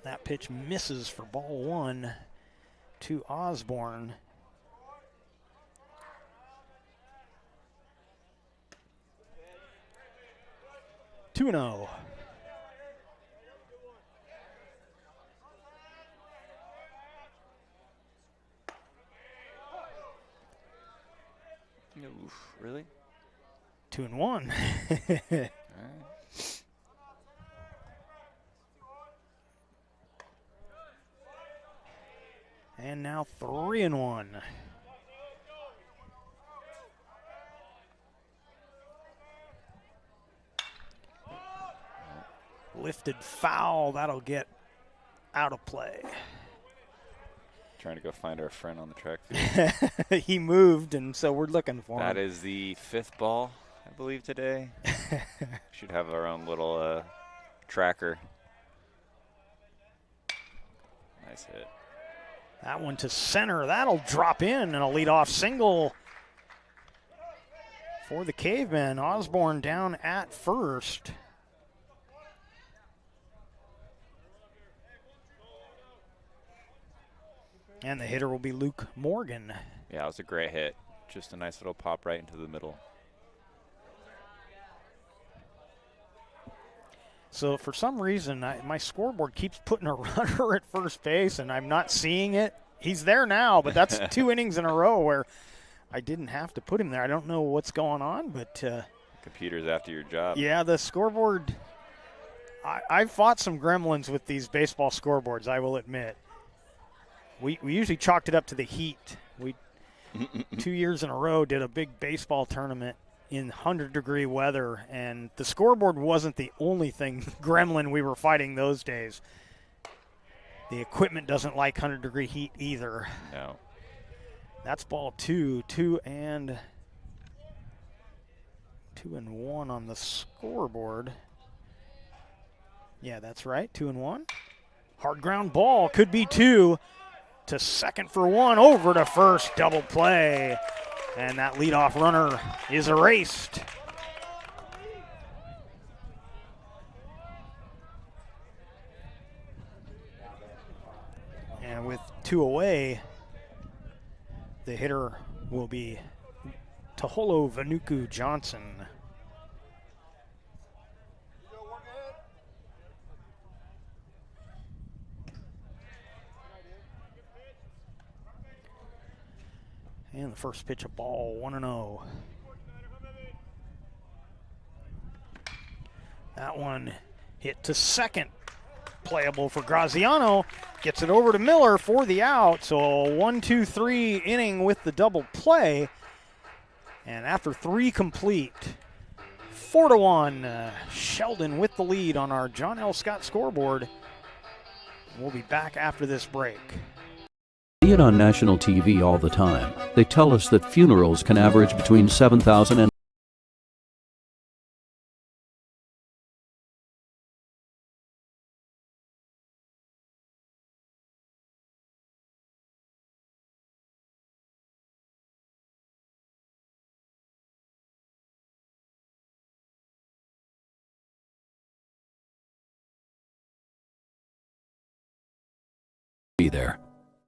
That pitch misses for ball 1 to Osborne. Two and 0. Oof, really? 2-1. Right. And now 3-1. Lifted foul. That'll get out of play. Trying to go find our friend on the track field. He moved, and so we're looking for him. That is the 5th ball, I believe, today. Should have our own little tracker. Nice hit. That one to center. That'll drop in, and a leadoff single for the Cavemen. Osborne down at first. And the hitter will be Luke Morgan. Yeah, it was a great hit. Just a nice little pop right into the middle. So for some reason, my scoreboard keeps putting a runner at first base, and I'm not seeing it. He's there now, but that's 2 innings in a row where I didn't have to put him there. I don't know what's going on, but computer's after your job. Yeah, the scoreboard. I've fought some gremlins with these baseball scoreboards, I will admit. We usually chalked it up to the heat. We 2 years in a row did a big baseball tournament in 100-degree weather, and the scoreboard wasn't the only thing gremlin we were fighting those days. The equipment doesn't like 100-degree heat either. No. That's ball 2. 2 and 1 on the scoreboard. Yeah, that's right. 2 and 1. Hard ground ball. Could be 2. To second for 1. Over to first. Double play. And that leadoff runner is erased. 2 away. The hitter will be Taholo Vanuku Johnson. And the first pitch, a ball, 1-0. That one hit to second. Playable for Graziano. Gets it over to Miller for the out. So a 1-2-3 inning with the double play. And after 3 complete, 4-1, Sheldon with the lead on our John L. Scott scoreboard. We'll be back after this break. See it on national TV all the time. They tell us that funerals can average between 7,000 and be there.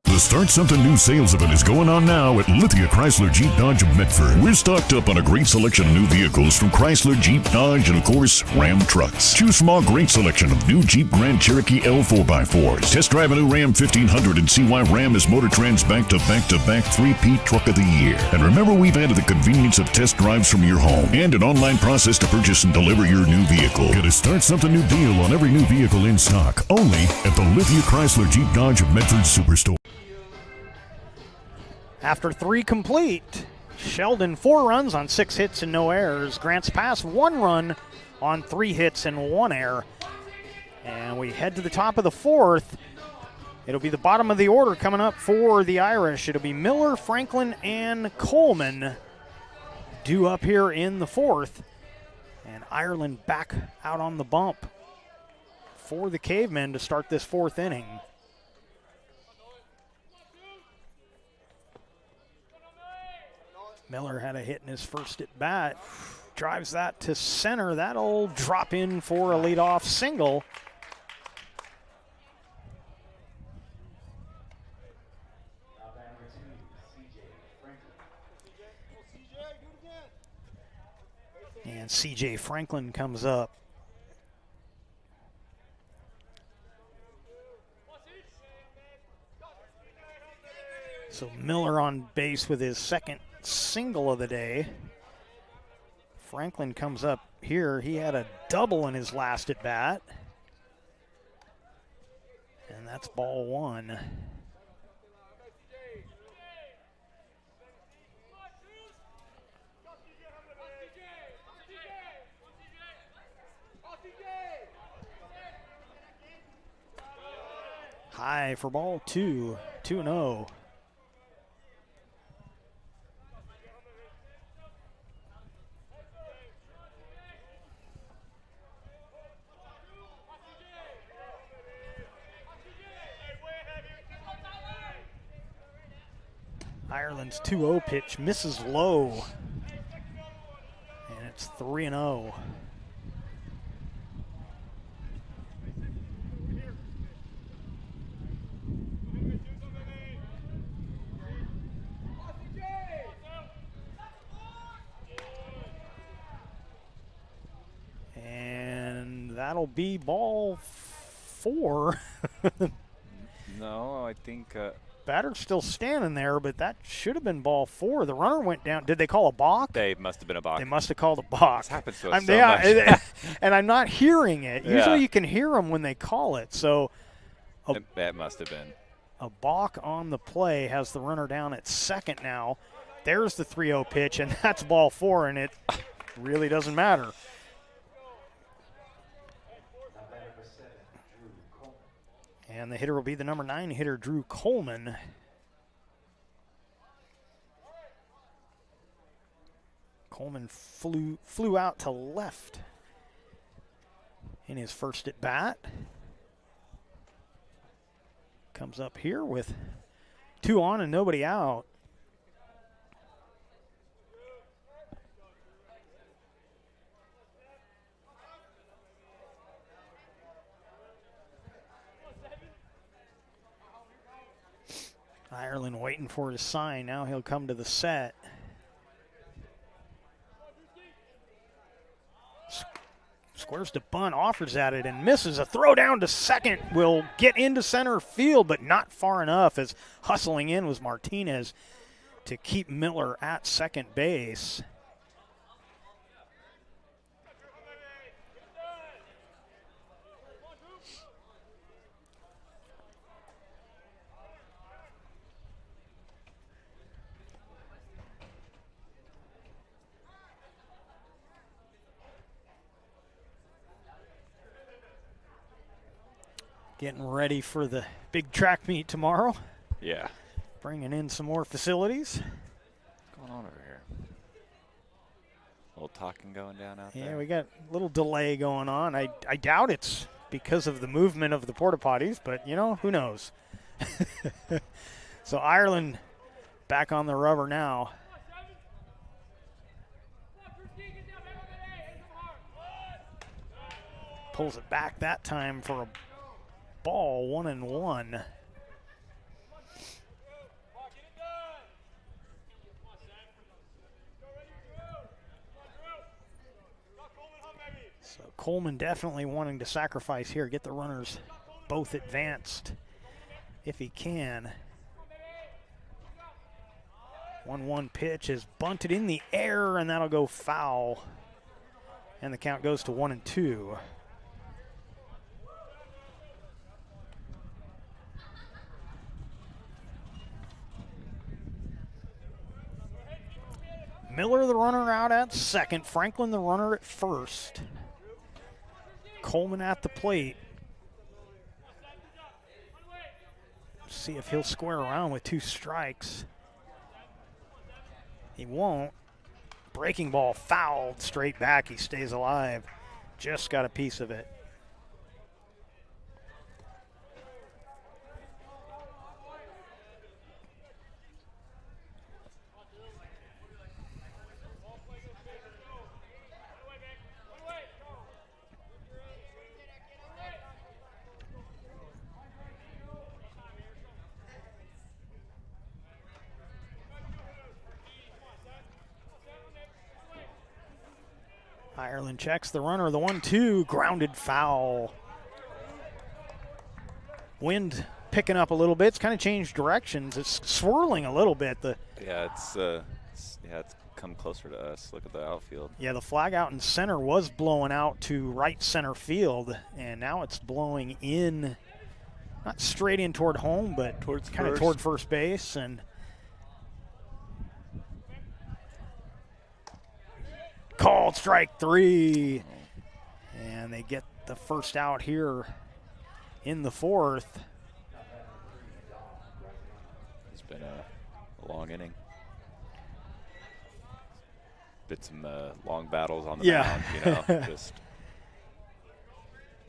The Start Something New sales event is going on now at Lithia Chrysler Jeep Dodge of Medford. We're stocked up on a great selection of new vehicles from Chrysler, Jeep, Dodge, and of course, Ram trucks. Choose from our great selection of new Jeep Grand Cherokee L 4x4s. Test drive a new Ram 1500 and see why Ram is Motor Trend's back-to-back-to-back 3P Truck of the Year. And remember, we've added the convenience of test drives from your home and an online process to purchase and deliver your new vehicle. Get a Start Something New deal on every new vehicle in stock, only at the Lithia Chrysler Jeep Dodge of Medford Superstore. After 3 complete, Sheldon 4 runs on 6 hits and no errors. Grants Pass 1 run on 3 hits and 1 error. And we head to the top of the 4th. It'll be the bottom of the order coming up for the Irish. It'll be Miller, Franklin, and Coleman due up here in the 4th. And Ireland back out on the bump for the Cavemen to start this 4th inning. Miller had a hit in his first at bat. Drives that to center. That'll drop in for a leadoff single. And C.J. Franklin comes up. So Miller on base with his second single of the day. Franklin comes up here. He had a double in his last at bat. And that's ball 1. High for ball 2, 2-0. Ireland's 2-0 pitch misses low, and it's 3-0. And that'll be ball 4. No, I think batter's still standing there, but that should have been ball 4. The runner went down. Did they call a balk? They must have been a balk. They must have called a balk. This happens to us so much. And I'm not hearing it. Yeah. Usually you can hear them when they call it. So that must have been. A balk on the play has the runner down at second now. There's the 3-0 pitch, and that's ball 4, and it really doesn't matter. And the hitter will be the number 9 hitter, Drew Coleman. Coleman flew out to left in his first at bat. Comes up here with 2 on and nobody out. Ireland waiting for his sign. Now he'll come to the set. Squares to bunt, offers at it and misses. A throw down to second will get into center field, but not far enough, as hustling in was Martinez to keep Miller at second base. Getting ready for the big track meet tomorrow. Yeah. Bringing in some more facilities. What's going on over here? A little talking going down out there. Yeah, we got a little delay going on. I doubt it's because of the movement of the porta potties, but, you know, who knows? So Ireland back on the rubber now. Pulls it back that time for a ball, 1-1. So Coleman definitely wanting to sacrifice here, get the runners both advanced if he can. 1-1 pitch is bunted in the air, and that'll go foul. And the count goes to 1-2. Miller, the runner, out at second. Franklin, the runner, at first. Coleman at the plate. See if he'll square around with 2 strikes. He won't. Breaking ball fouled straight back. He stays alive. Just got a piece of it. Ireland checks the runner, the 1-2, grounded foul. Wind picking up a little bit. It's kind of changed directions. It's swirling a little bit. It's come closer to us. Look at the outfield. Yeah, the flag out in center was blowing out to right center field, and now it's blowing in, not straight in toward home, but kind of toward first base. And called strike 3. And they get the first out here in the 4th. It's been a long inning. Been some long battles on the mound, you know, just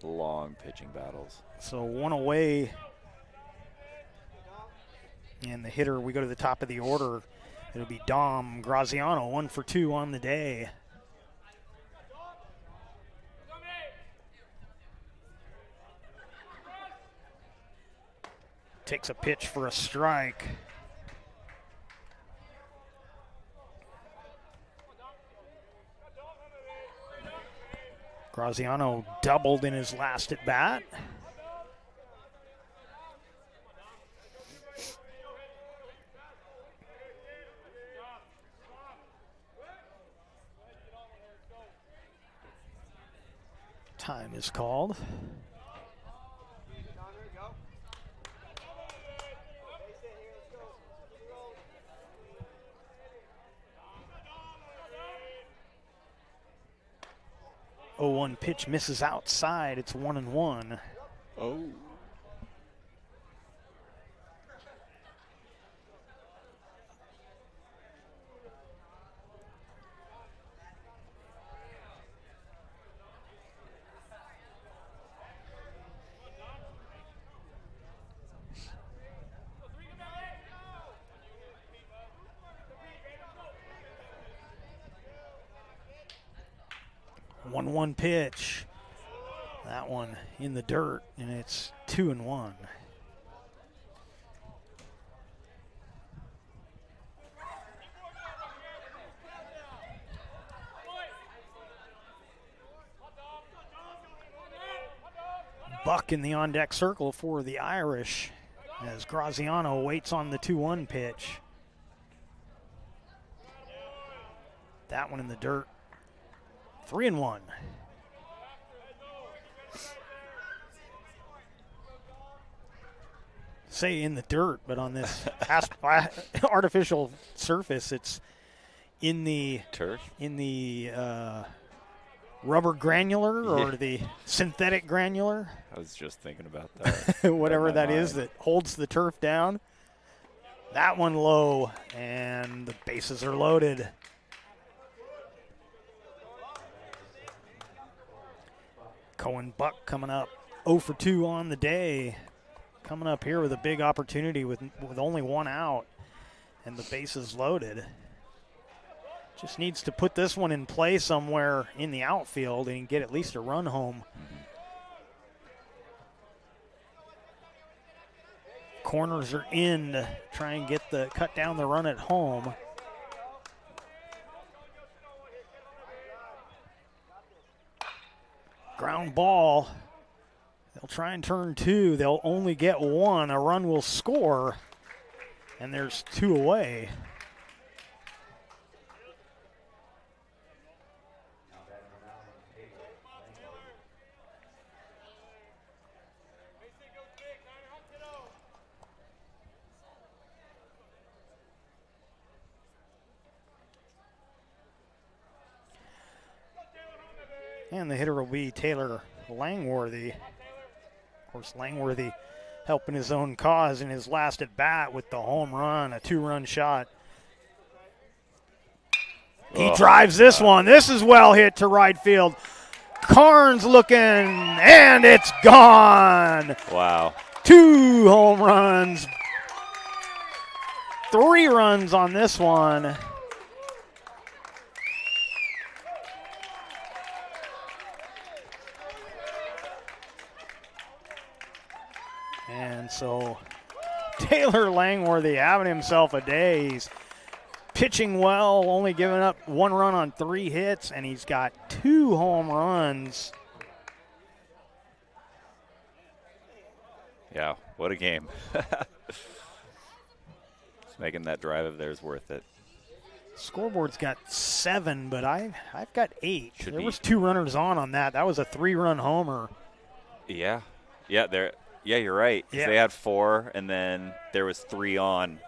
long pitching battles. So 1 away. And the hitter, we go to the top of the order. It'll be Dom Graziano, 1 for 2 on the day. Takes a pitch for a strike. Graziano doubled in his last at bat. Time is called. Oh, 1 pitch misses outside. It's 1-1. Oh. One pitch. That one in the dirt, and it's 2-1. Buck in the on-deck circle for the Irish as Graziano waits on the 2-1 pitch. That one in the dirt. 3-1. Say in the dirt, but on this artificial surface, it's in the turf, in the rubber granular or the synthetic granular. I was just thinking about that. Whatever that is that holds the turf down. That one low, and the bases are loaded. Cohen Buck coming up 0 for 2 on the day. Coming up here with a big opportunity with only one out and the bases loaded. Just needs to put this one in play somewhere in the outfield and get at least a run home. Corners are in to try and cut down the run at home. Ground ball. They'll try and turn 2. They'll only get 1. A run will score, and there's 2 away. And the hitter will be Taylor Langworthy. Of course, Langworthy helping his own cause in his last at bat with the home run, a 2-run shot. He drives this one. This is well hit to right field. Carnes looking, and it's gone. Wow. 2 home runs. 3 runs on this one. And so Taylor Langworthy having himself a day. He's pitching well, only giving up 1 run on 3 hits, and he's got 2 home runs. Yeah, what a game. Just making that drive of theirs worth it. Scoreboard's got 7, but I've got 8. Should there be. was 2 runners on that. That was a 3-run homer. Yeah. Yeah, you're right. 'Cause they had 4, and then there was 3 on.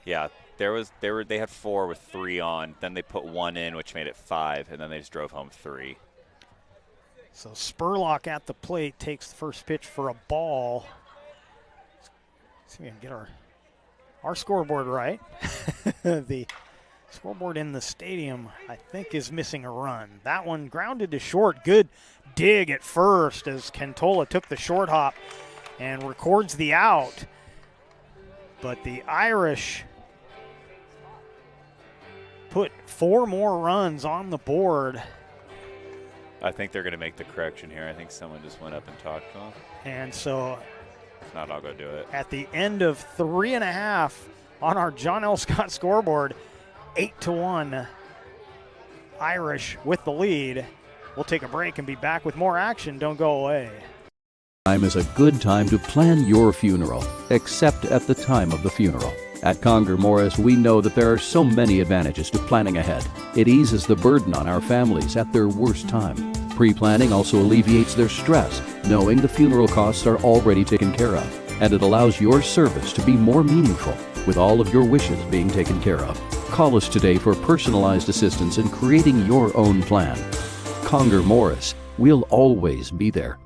Yeah, they had 4 with 3 on. Then they put 1 in, which made it 5, and then they just drove home 3. So Spurlock at the plate takes the first pitch for a ball. See if we can get our scoreboard right. The scoreboard in the stadium, I think, is missing a run. That one grounded to short. Good dig at first as Cantola took the short hop and records the out. But the Irish put 4 more runs on the board. I think they're going to make the correction here. I think someone just went up and talked to them. And so If not, I'll go do it. at the end of 3.5 on our John L. Scott scoreboard, 8-1 Irish with the lead. We'll take a break and be back with more action. Don't go away. Time is a good time to plan your funeral, except at the time of the funeral. At Conger Morris, we know that there are so many advantages to planning ahead. It eases the burden on our families at their worst time. Pre-planning also alleviates their stress, knowing the funeral costs are already taken care of. And it allows your service to be more meaningful, with all of your wishes being taken care of. Call us today for personalized assistance in creating your own plan. Conger Morris, we'll always be there.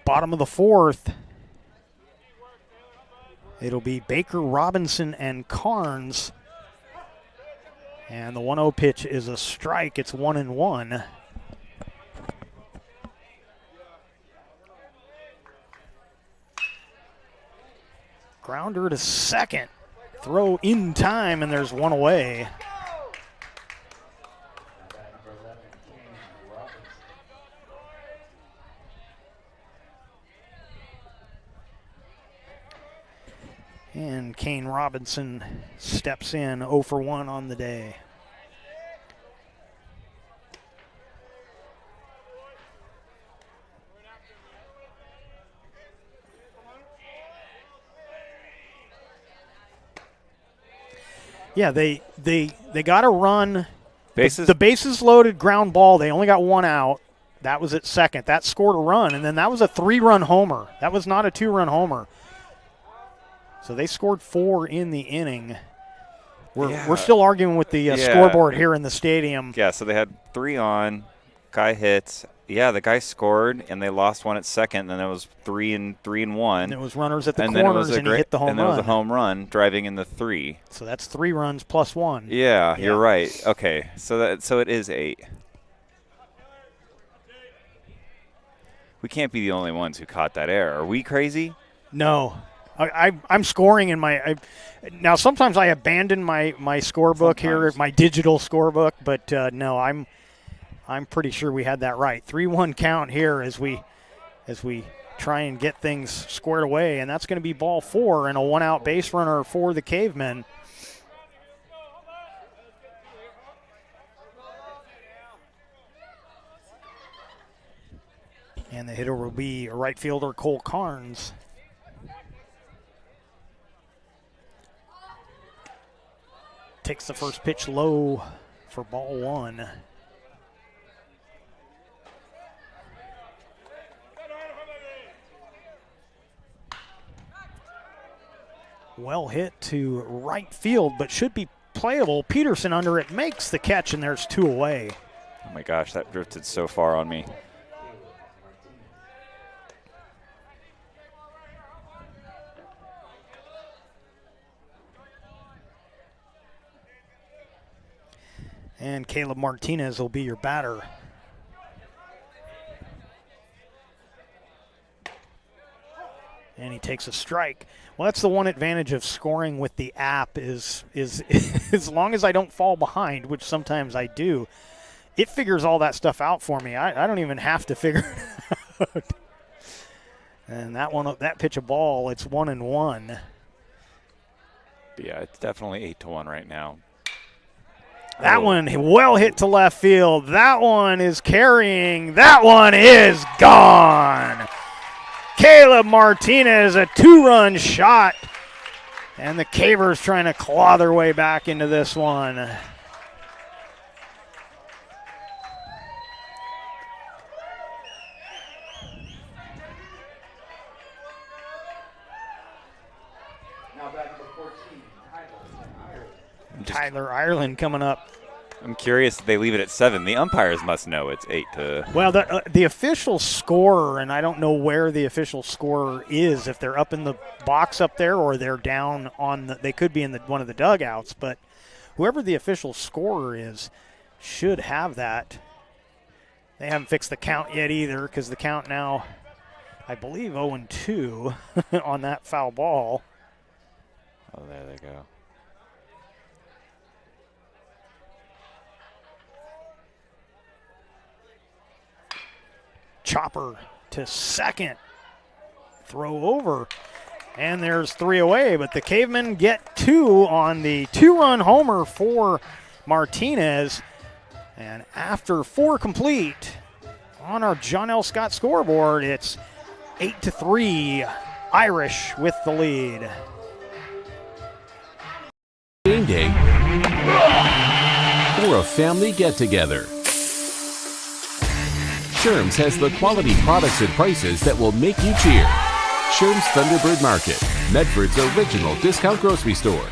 Bottom of the fourth. It'll be Baker, Robinson, and Carnes. And the 1-0 pitch is a strike. It's 1-1. Grounder to second. Throw in time, and there's one away. And Kane Robinson steps in 0 for 1 on the day. Yeah, they got a run. The bases loaded ground ball. They only got one out. That was at second. That scored a run, and then that was a 3-run homer. That was not a 2-run homer. So they scored 4 in the inning. We're still arguing with the scoreboard here in the stadium. Yeah, so they had 3 on. Guy hits. Yeah, the guy scored, and they lost 1 at second. And then it was 3 and 1. And it was runners at the corners, and he hit the home run. And then it was a home run, driving in the 3. So that's 3 runs plus 1. Yeah, you're right. Okay, so it is 8. We can't be the only ones who caught that error. Are we crazy? No. I'm scoring in my now sometimes I abandon my scorebook here, my digital scorebook, but no, I'm pretty sure we had that right. 3-1 count here as we try and get things squared away, and that's going to be ball 4 and a 1-out base runner for the Cavemen. And the hitter will be right fielder Cole Carnes. Takes the first pitch low for ball 1. Well hit to right field, but should be playable. Peterson under it makes the catch, and there's 2 away. Oh my gosh, that drifted so far on me. And Caleb Martinez will be your batter. And he takes a strike. Well, that's the one advantage of scoring with the app is as long as I don't fall behind, which sometimes I do, it figures all that stuff out for me. I don't even have to figure it out. And that pitch of ball, it's 1-1. Yeah, it's definitely 8-1 right now. That one well hit to left field. That one is carrying. That one is gone. Caleb Martinez, a 2-run shot. And the Cavers trying to claw their way back into this one. Tyler Ireland coming up. I'm curious if they leave it at 7. The umpires must know it's 8 to. Well, the official scorer, and I don't know where the official scorer is, if they're up in the box up there or they're down on they could be in one of the dugouts, but whoever the official scorer is should have that. They haven't fixed the count yet either, because the count now, I believe, 0-2 on that foul ball. Oh, there they go. Chopper to second. Throw over. And there's 3 away, but the Cavemen get 2 on the 2-run homer for Martinez. And after 4 complete on our John L. Scott scoreboard, it's 8-3. Irish with the lead. Game day or a family get-together. Sherm's has the quality products and prices that will make you cheer. Sherm's Thunderbird Market, Medford's original discount grocery store.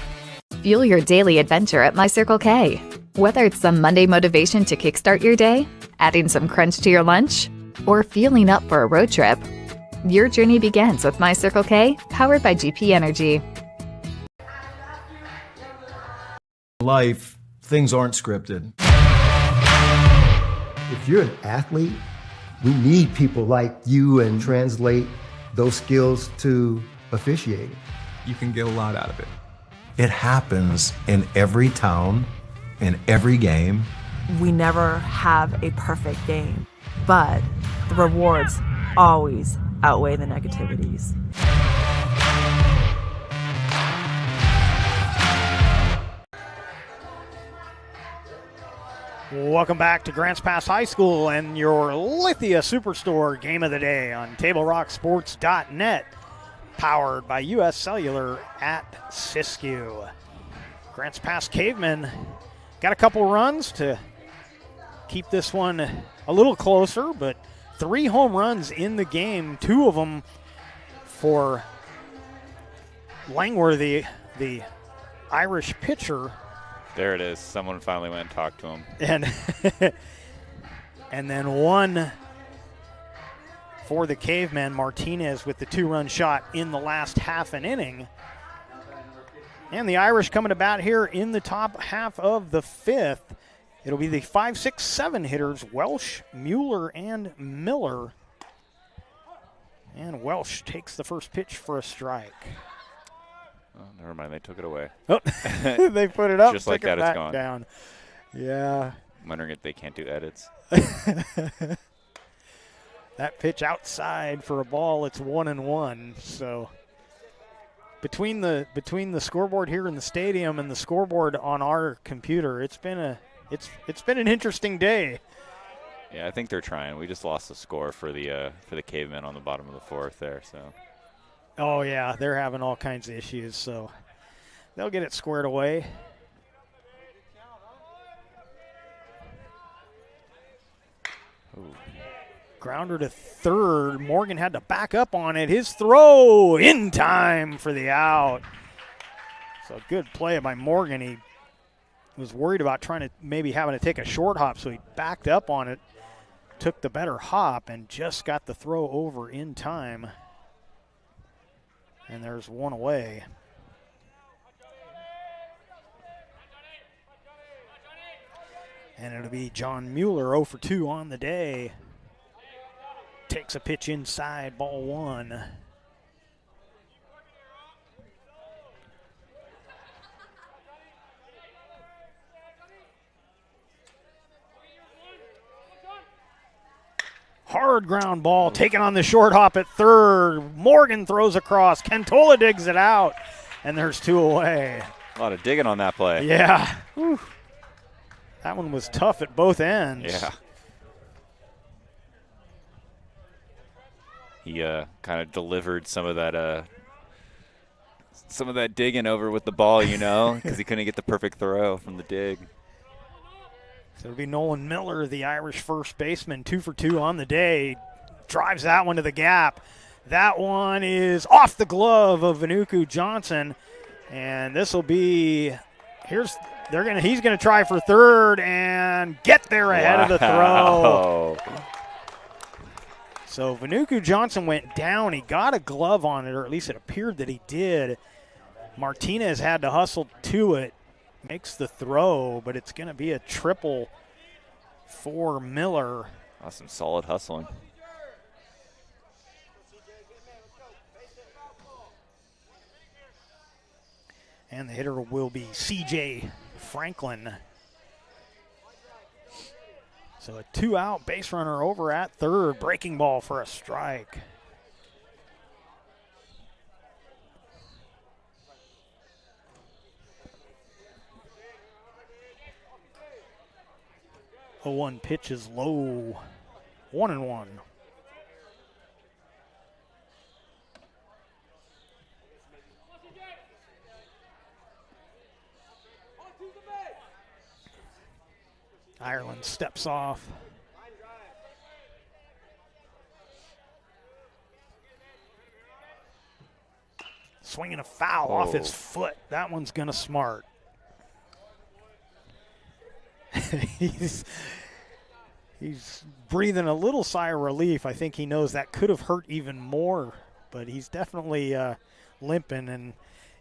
Fuel your daily adventure at My Circle K. Whether it's some Monday motivation to kickstart your day, adding some crunch to your lunch, or fueling up for a road trip, Your journey begins with My Circle K, powered by GP Energy. Life, things aren't scripted. If you're an athlete, we need people like you and translate those skills to officiating. You can get a lot out of it. It happens in every town, in every game. We never have a perfect game, but the rewards always outweigh the negativities. Welcome back to Grants Pass High School and your Lithia Superstore Game of the Day on TableRockSports.net, powered by U.S. Cellular at Siskiyou. Grants Pass Caveman got a couple runs to keep this one a little closer, but 3 home runs in the game, 2 of them for Langmore, the Irish pitcher. There it is. Someone finally went and talked to him. And then 1 for the Caveman, Martinez, with the 2-run shot in the last half an inning. And the Irish coming to bat here in the top half of the 5th. It'll be the 5, 6, 7 hitters, Welsh, Mueller, and Miller. And Welsh takes the first pitch for a strike. Oh, never mind. They took it away. Oh, they put it up. Just like that, it's gone. Down. Yeah. I'm wondering if they can't do edits. That pitch outside for a ball. It's 1-1. So between the scoreboard here in the stadium and the scoreboard on our computer, it's been an interesting day. Yeah, I think they're trying. We just lost the score for the Cavemen on the bottom of the 4th there. So. Oh, yeah, they're having all kinds of issues, so they'll get it squared away. Ooh. Grounder to third. Morgan had to back up on it. His throw in time for the out. So good play by Morgan. He was worried about maybe having to take a short hop, so he backed up on it, took the better hop, and just got the throw over in time. And there's 1 away. And it'll be John Mueller 0 for 2 on the day. Takes a pitch inside, ball 1. Hard ground ball taken on the short hop at third. Morgan throws across. Cantola digs it out, and there's 2 away. A lot of digging on that play. Yeah. Whew. That one was tough at both ends. Yeah. He kind of delivered some of that digging over with the ball, because he couldn't get the perfect throw from the dig. So it'll be Nolan Miller, the Irish first baseman, 2 for 2 on the day. Drives that one to the gap. That one is off the glove of Vanuku Johnson. And this will be, he's gonna try for third and get there ahead of the throw. So Vanuku Johnson went down. He got a glove on it, or at least it appeared that he did. Martinez had to hustle to it. Makes the throw, but it's going to be a triple for Miller. Oh, some solid hustling. And the hitter will be C.J. Franklin. So a 2-out base runner over at third. Breaking ball for a strike. The 1 pitch is low. 1-1. Ireland steps off. Swinging a foul off his foot. That one's going to smart. He's breathing a little sigh of relief. I think he knows that could have hurt even more, but he's definitely limping. And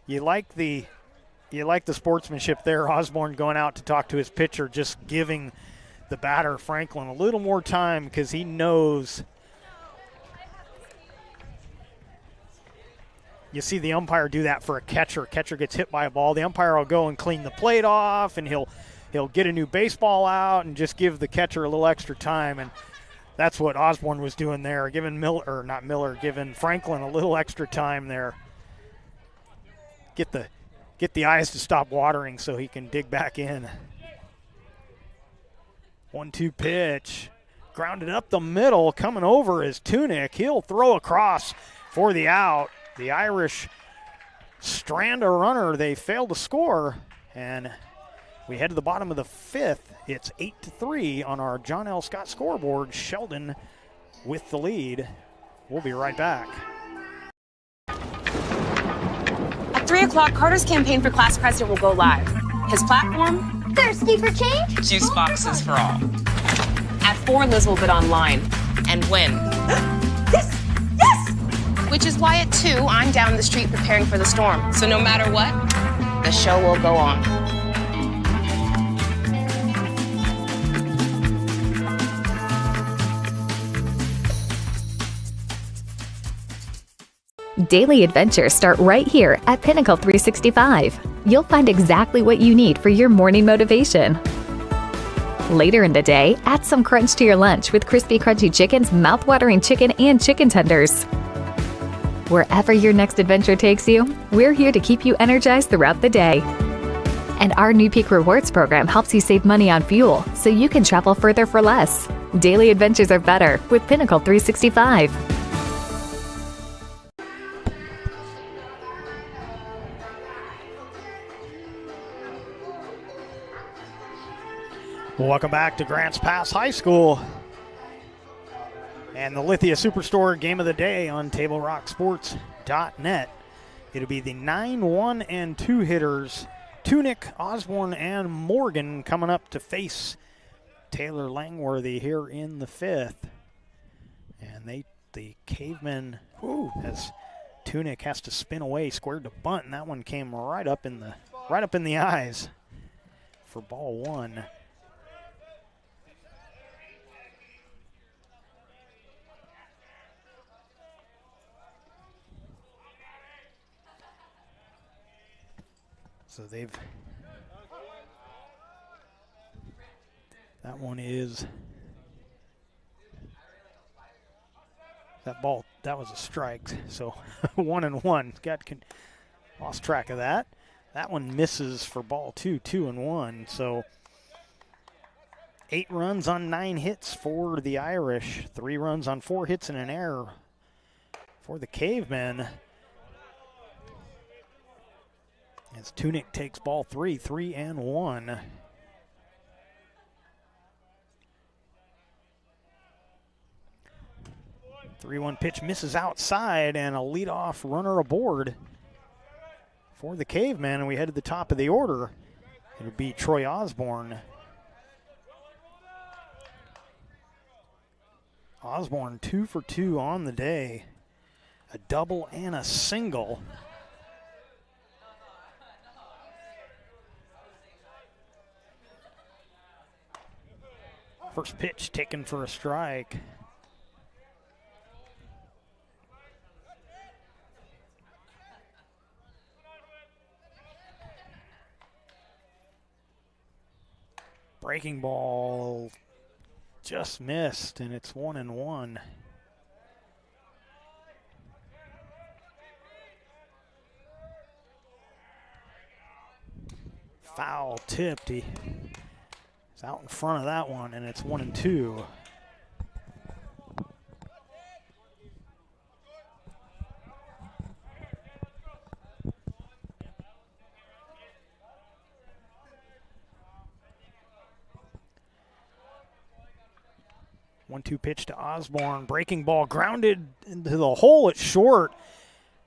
you like the sportsmanship there. Osborne going out to talk to his pitcher, just giving the batter, Franklin, a little more time because he knows. You see the umpire do that for a catcher. Catcher gets hit by a ball. The umpire will go and clean the plate off, and he'll get a new baseball out and just give the catcher a little extra time. And that's what Osborne was doing there, giving giving Franklin a little extra time there. Get the eyes to stop watering so he can dig back in. 1-2 pitch. Grounded up the middle. Coming over is Tunick. He'll throw across for the out. The Irish strand a runner. They fail to score. And we head to the bottom of the fifth. It's 8-3 on our John L. Scott scoreboard. Sheldon with the lead. We'll be right back. At 3 o'clock, Carter's campaign for class president will go live. His platform? Thirsty for change? Juice boxes for all. At 4, Liz will bid online and win. Yes! Which is why at 2, I'm down the street preparing for the storm. So no matter what, the show will go on. Daily adventures start right here at Pinnacle 365. You'll find exactly what you need for your morning motivation. Later in the day, add some crunch to your lunch with Crispy Crunchy Chicken's mouth-watering chicken and chicken tenders. Wherever your next adventure takes you, we're here to keep you energized throughout the day. And our new Peak Rewards program helps you save money on fuel so you can travel further for less. Daily adventures are better with Pinnacle 365. Welcome back to Grants Pass High School and the Lithia Superstore game of the day on TableRockSports.net. It'll be the 9, 1, and 2 hitters, Tunick, Osborne, and Morgan, coming up to face Taylor Langworthy here in the fifth. And the Caveman, as Tunick has to spin away, squared to bunt, and that one came right up in the eyes for ball one. So that one is, that ball, that was a strike. So 1-1, lost track of that. That one misses for ball 2, 2-1. So 8 runs on 9 hits for the Irish, 3 runs on 4 hits and an error for the Cavemen. As Tunick takes ball 3, 3-1. The 3-1 pitch misses outside, and a leadoff runner aboard for the Caveman, and we head to the top of the order. It'll be Troy Osborne. Osborne 2 for 2 on the day, a double and a single. First pitch taken for a strike. Breaking ball just missed, and it's 1-1. Foul tipped. He's out in front of that one, and it's 1-2. One-two pitch to Osborne. Breaking ball grounded into the hole at short.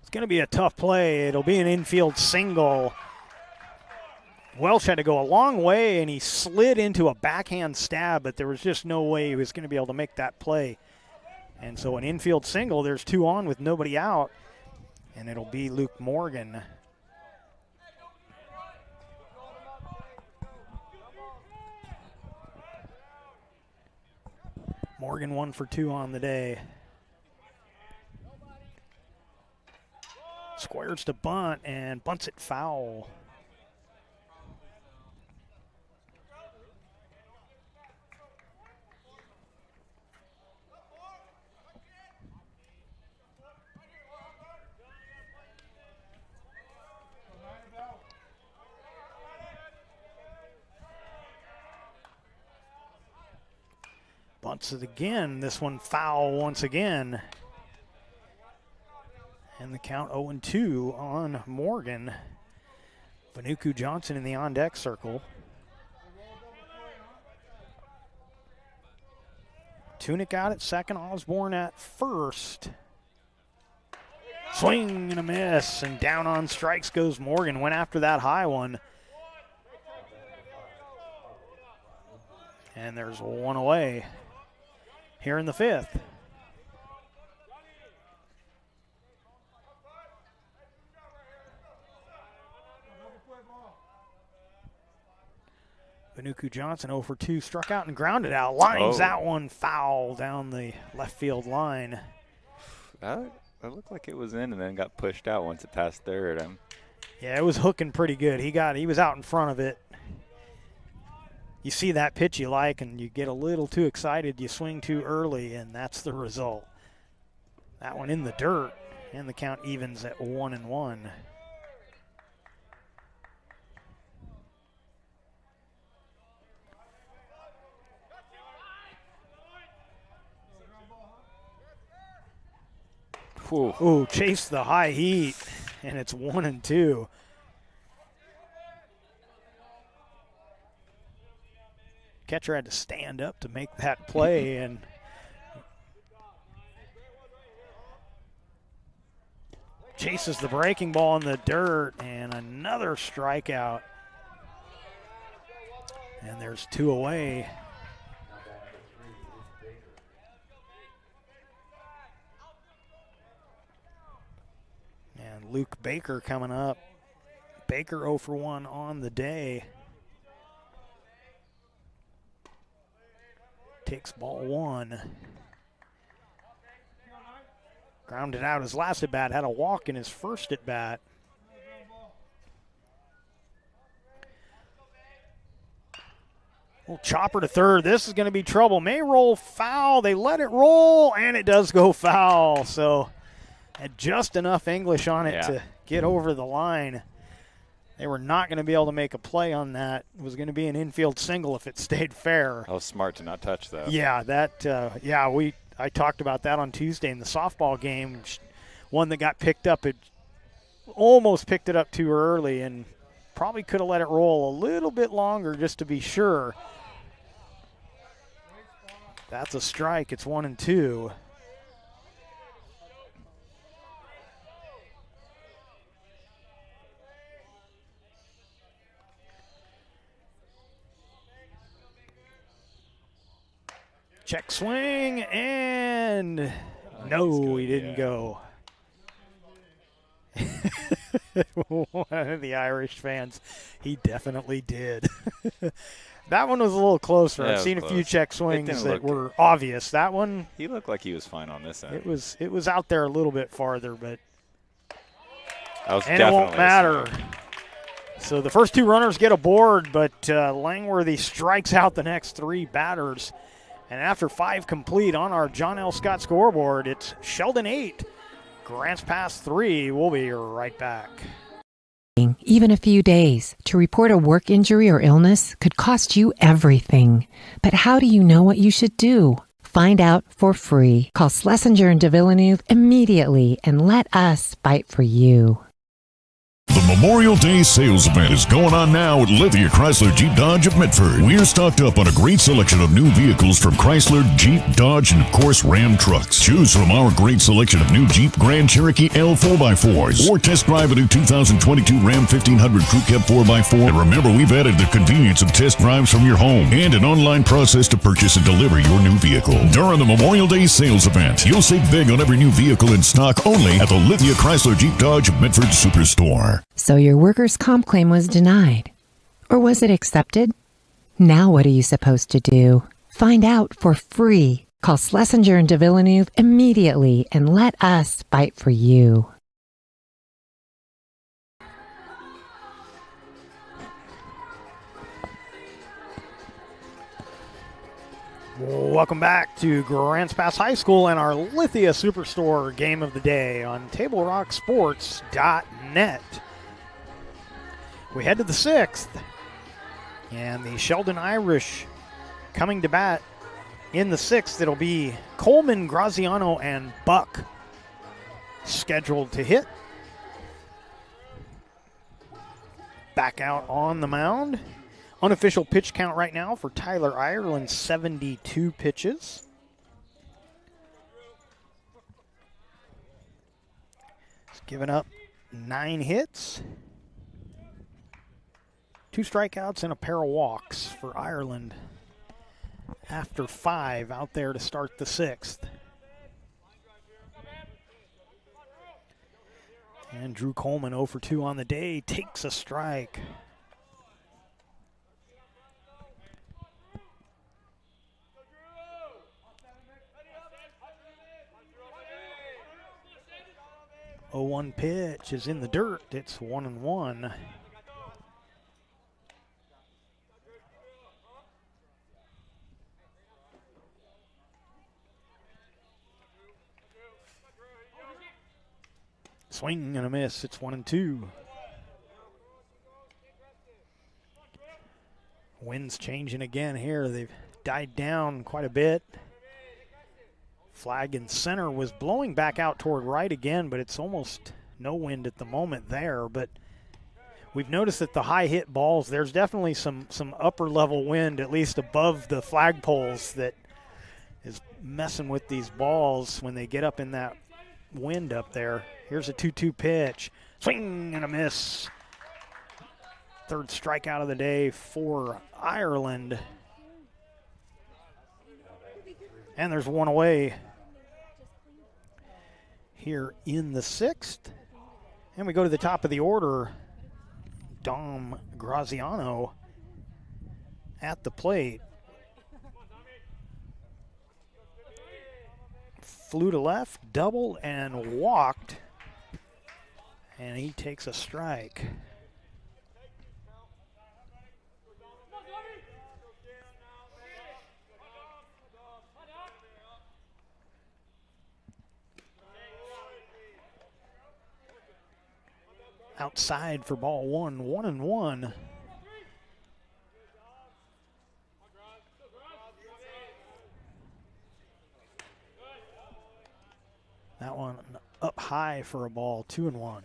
It's going to be a tough play. It'll be an infield single. Welsh had to go a long way, and he slid into a backhand stab, but there was just no way he was going to be able to make that play. And so an infield single, there's 2 on with nobody out, and it'll be Luke Morgan. Morgan 1 for 2 on the day. Squares to bunt and bunts it foul. Bunts it again. This one foul once again. And the count 0-2 on Morgan. Vanuku Johnson in the on-deck circle. Tunick out at second, Osborne at first. Swing and a miss, and down on strikes goes Morgan. Went after that high one. And there's 1 away here in the 5th. Vanuku Johnson 0 for 2, struck out and grounded out. Lines that one foul down the left field line. That looked like it was in and then got pushed out once it passed third. Yeah, it was hooking pretty good. He was out in front of it. You see that pitch you like and you get a little too excited, you swing too early, and that's the result. That one in the dirt, and the count evens at 1-1. Ooh, chase the high heat, and it's 1-2. Catcher had to stand up to make that play, and chases the breaking ball in the dirt, and another strikeout. And there's 2 away. And Luke Baker coming up. Baker 0 for 1 on the day. Takes ball 1. Grounded out his last at bat, had a walk in his first at bat. Little chopper to third. This is going to be trouble. May roll foul. They let it roll, and it does go foul. So had just enough English on it to get over the line. They were not going to be able to make a play on that. It was going to be an infield single if it stayed fair. That was smart to not touch, though. Yeah, I talked about that on Tuesday in the softball game. One that got picked up, it almost picked it up too early and probably could have let it roll a little bit longer just to be sure. That's a strike. It's 1-2. Check swing, and no, he didn't go. One of the Irish fans, he definitely did. That one was a little closer. I've seen a few check swings that were obvious. That one, he looked like he was fine on this end. It was out there a little bit farther, but and it won't matter. So the first 2 runners get aboard, but Langworthy strikes out the next 3 batters. And after 5 complete on our John L. Scott scoreboard, it's Sheldon 8, Grants Pass 3. We'll be right back. Even a few days to report a work injury or illness could cost you everything. But how do you know what you should do? Find out for free. Call Schlesinger and de Villeneuve immediately and let us fight for you. The Memorial Day sales event is going on now at Lithia Chrysler Jeep Dodge of Mitford. We're stocked up on a great selection of new vehicles from Chrysler, Jeep, Dodge, and of course Ram trucks. Choose from our great selection of new Jeep Grand Cherokee L 4x4s or test drive a new 2022 Ram 1500 Crew Cab 4x4. And remember, we've added the convenience of test drives from your home and an online process to purchase and deliver your new vehicle. During the Memorial Day sales event, you'll save big on every new vehicle in stock only at the Lithia Chrysler Jeep Dodge of Mitford Superstore. So your workers' comp claim was denied. Or was it accepted? Now what are you supposed to do? Find out for free. Call Schlesinger and de Villeneuve immediately and let us fight for you. Welcome back to Grants Pass High School and our Lithia Superstore game of the day on TableRockSports.net. We head to the 6th, and the Sheldon Irish coming to bat in the 6th. It'll be Coleman, Graziano, and Buck scheduled to hit. Back out on the mound. Unofficial pitch count right now for Tyler Ireland, 72 pitches. He's given up 9 hits. 2 strikeouts and a pair of walks for Ireland after 5 out there to start the 6th. And Drew Coleman 0 for 2 on the day, takes a strike. The 0-1 pitch is in the dirt. It's 1-1. Swing and a miss. It's 1-2. Wind's changing again here. They've died down quite a bit. Flag in center was blowing back out toward right again, but it's almost no wind at the moment there. But we've noticed that the high hit balls, there's definitely some upper level wind, at least above the flagpoles, that is messing with these balls when they get up in that wind up there. Here's a 2-2 pitch. Swing and a miss. 3rd strikeout of the day for Ireland. And there's one away here in the 6th. And we go to the top of the order. Dom Graziano at the plate. Flew to left, doubled, and walked. And he takes a strike. Outside for ball 1, 1-1. That one up high for a ball, 2-1.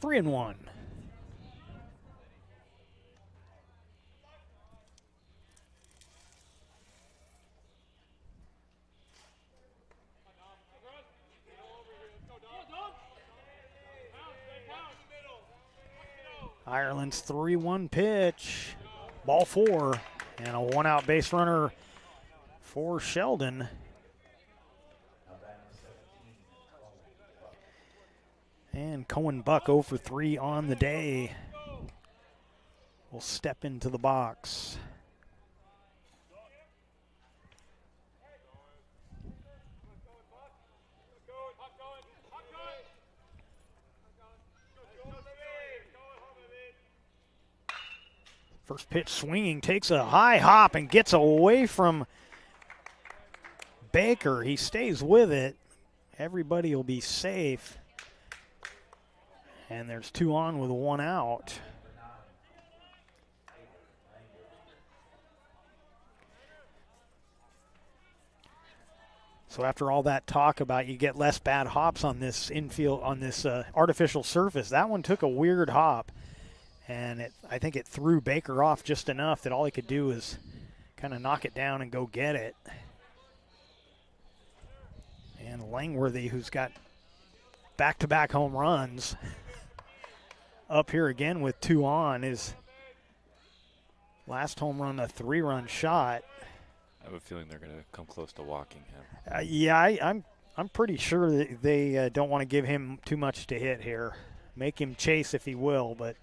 Three and one. Ireland's 3-1 pitch, ball 4, and a one-out base runner for Sheldon. And Cohen Buck 0 for 3 on the day will step into the box. First pitch swinging, takes a high hop and gets away from Baker. He stays with it. Everybody will be safe. And there's 2 on with 1 out. So after all that talk about you get less bad hops on this infield, on this artificial surface, that one took a weird hop. And I think it threw Baker off just enough that all he could do was kind of knock it down and go get it. And Langworthy, who's got back-to-back home runs, up here again with 2 on. His last home run, a 3-run shot. I have a feeling they're going to come close to walking him. Yeah, I'm pretty sure that they don't want to give him too much to hit here. Make him chase if he will, but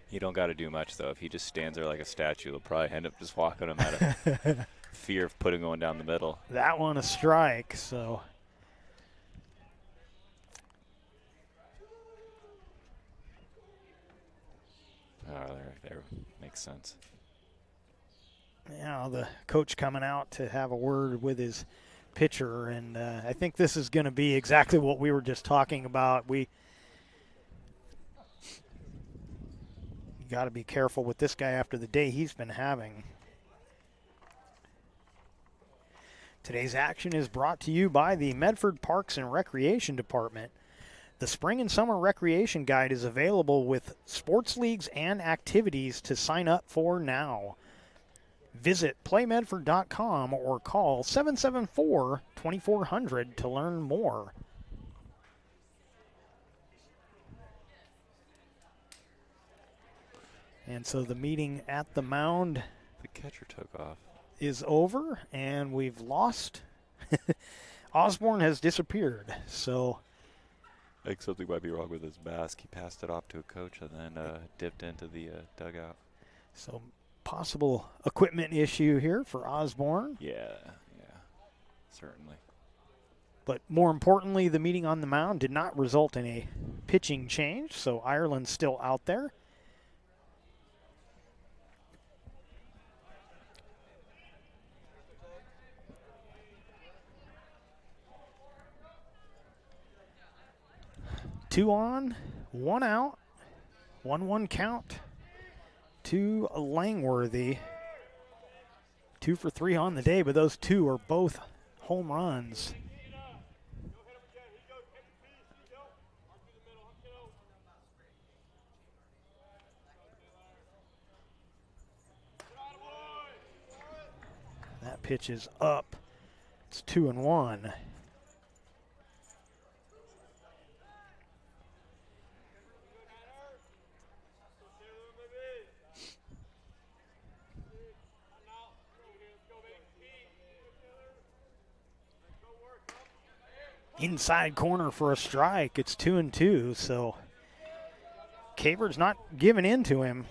he don't got to do much, though. If he just stands there like a statue, they'll probably end up just walking him out of fear of putting one down the middle. That one a strike, so. Oh, there makes sense. Yeah, the coach coming out to have a word with his pitcher, and I think this is going to be exactly what we were just talking about. You got to be careful with this guy after the day he's been having. Today's action is brought to you by the Medford Parks and Recreation Department. The Spring and Summer Recreation Guide is available with sports leagues and activities to sign up for now. Visit playmedford.com or call 774-2400 to learn more. And so the meeting at the mound, the catcher took off, is over, and we've lost. Osborne has disappeared. So I think something might be wrong with his mask. He passed it off to a coach and then dipped into the dugout. So possible equipment issue here for Osborne. Yeah, certainly. But more importantly, the meeting on the mound did not result in a pitching change, so Ireland's still out there. Two on, 1 out, 1-1 count to Langworthy. 2 for 3 on the day, but those 2 are both home runs. That pitch is up. It's 2-1. Inside corner for a strike. It's 2-2, so Caver's not giving in to him.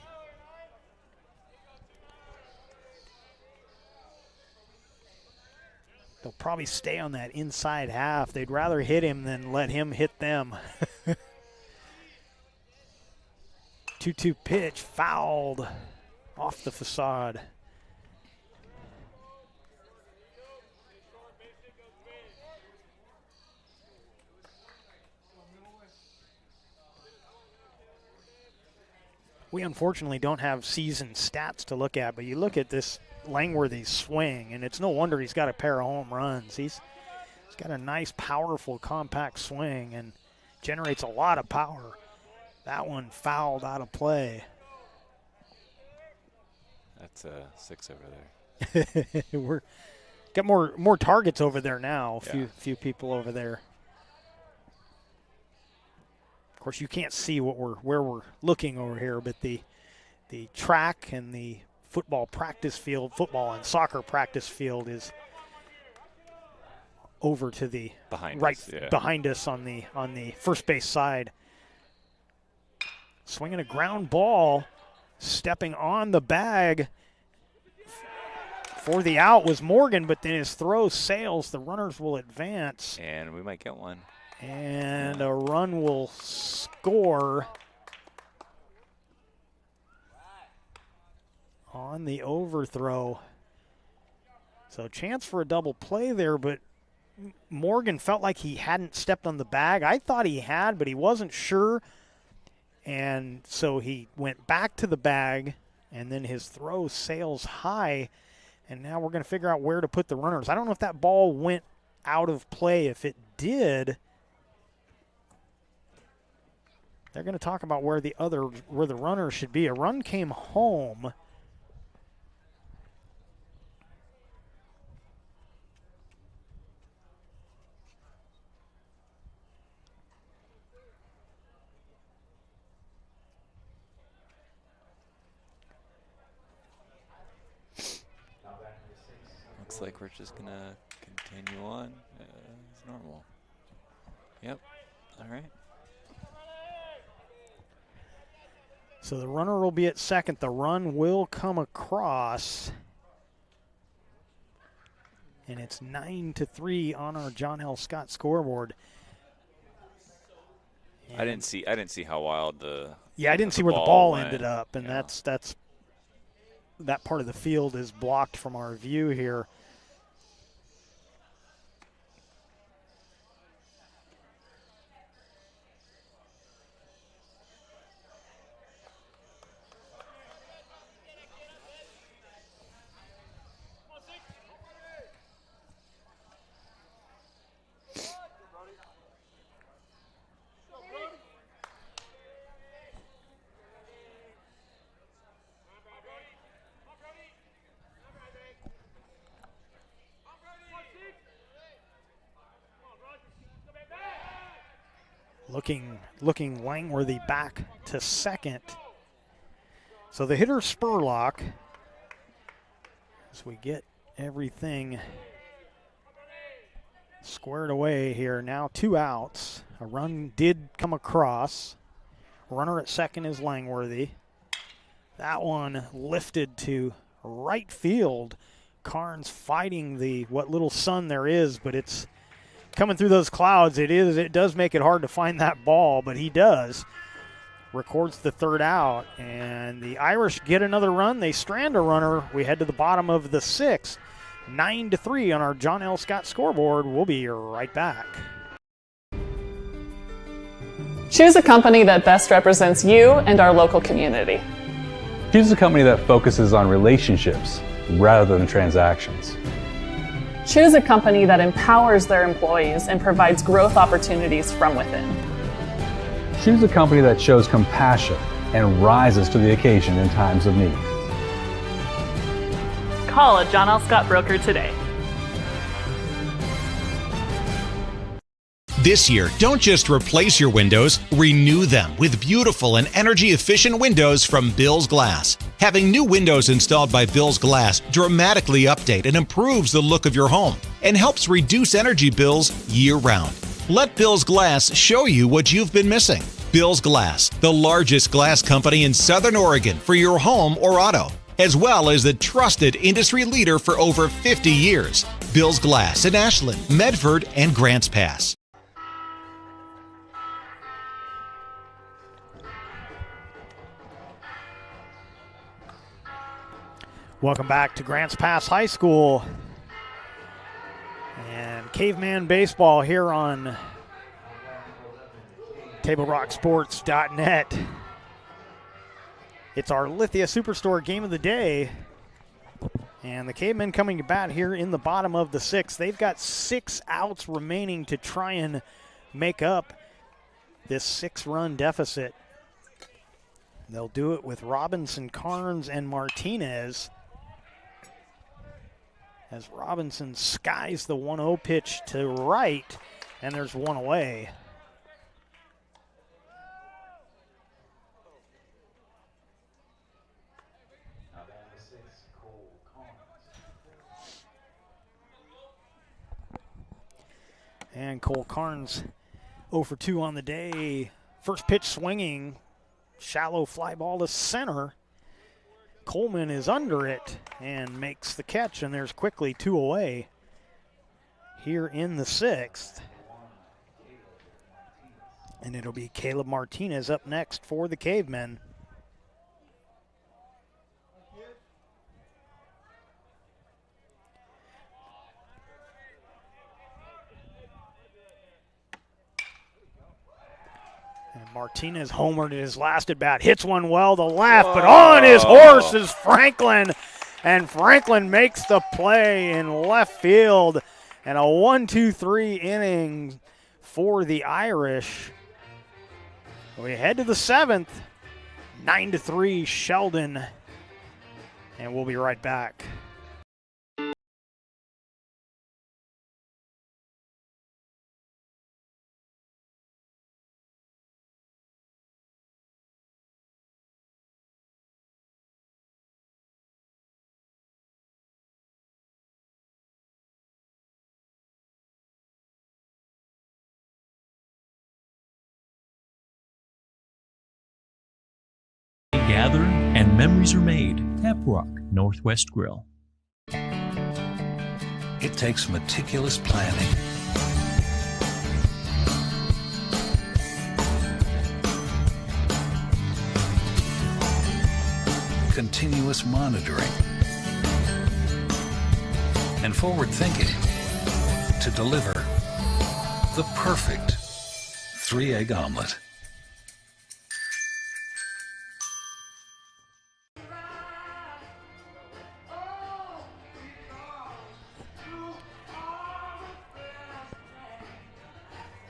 They'll probably stay on that inside half. They'd rather hit him than let him hit them. 2-2 pitch, fouled off the facade. We unfortunately don't have season stats to look at, but you look at this Langworthy's swing, and it's no wonder he's got a pair of home runs. He's got a nice, powerful, compact swing and generates a lot of power. That one fouled out of play. That's 6 over there. We're got more targets over there now. Few people over there. Of course, you can't see where we're looking over here, but the track and the football and soccer practice field is over to the behind us on the first base side. Swinging a ground ball, stepping on the bag for the out was Morgan, but then his throw sails. The runners will advance. And we might get one. And a run will score on the overthrow. So chance for a double play there, but Morgan felt like he hadn't stepped on the bag. I thought he had, but he wasn't sure. And so he went back to the bag, and then his throw sails high. And now we're going to figure out where to put the runners. I don't know if that ball went out of play. If it did, they're going to talk about where the runner should be. A run came home. Looks like we're just going to continue on as normal. Yep. All right. So the runner will be at second. The run will come across. And it's 9-3 on our John L. Scott scoreboard. And I didn't see how wild the I didn't see where the ball went. ended up, and that's that part of the field is blocked from our view here. Looking Langworthy back to second. So the hitter Spurlock, as we get everything squared away here. Now 2 outs. A run did come across. Runner at second is Langworthy. That one lifted to right field. Carnes fighting what little sun there is, but it's coming through those clouds. It does make it hard to find that ball, but he does. Records the 3rd out, and the Irish get another run. They strand a runner. We head to the bottom of the 6th. 9-3 on our John L. Scott scoreboard. We'll be right back. Choose a company that best represents you and our local community. Choose a company that focuses on relationships rather than transactions. Choose a company that empowers their employees and provides growth opportunities from within. Choose a company that shows compassion and rises to the occasion in times of need. Call a John L. Scott broker today. This year, don't just replace your windows, renew them with beautiful and energy-efficient windows from Bill's Glass. Having new windows installed by Bill's Glass dramatically update and improves the look of your home and helps reduce energy bills year-round. Let Bill's Glass show you what you've been missing. Bill's Glass, the largest glass company in Southern Oregon for your home or auto, as well as the trusted industry leader for over 50 years. Bill's Glass in Ashland, Medford, and Grants Pass. Welcome back to Grants Pass High School and Caveman Baseball here on TableRockSports.net. It's our Lithia Superstore game of the day, and the Cavemen coming to bat here in the bottom of the 6th. They've got 6 outs remaining to try and make up this 6-run deficit. They'll do it with Robinson, Carnes, and Martinez, as Robinson skies the 1-0 pitch to right, and there's one away. And Cole Carnes 0 for 2 on the day. First pitch swinging, shallow fly ball to center. Coleman is under it and makes the catch, and there's quickly 2 away here in the 6th. And it'll be Caleb Martinez up next for the Cavemen. And Martinez homered in his last at bat, hits one well to left, but on his horse is Franklin. And Franklin makes the play in left field. And a 1-2-3 inning for the Irish. We head to the 7th. 9-3 Sheldon. And we'll be right back. Gather and memories are made. Tap Rock Northwest Grill. It takes meticulous planning, continuous monitoring, and forward thinking to deliver the perfect 3-egg omelet.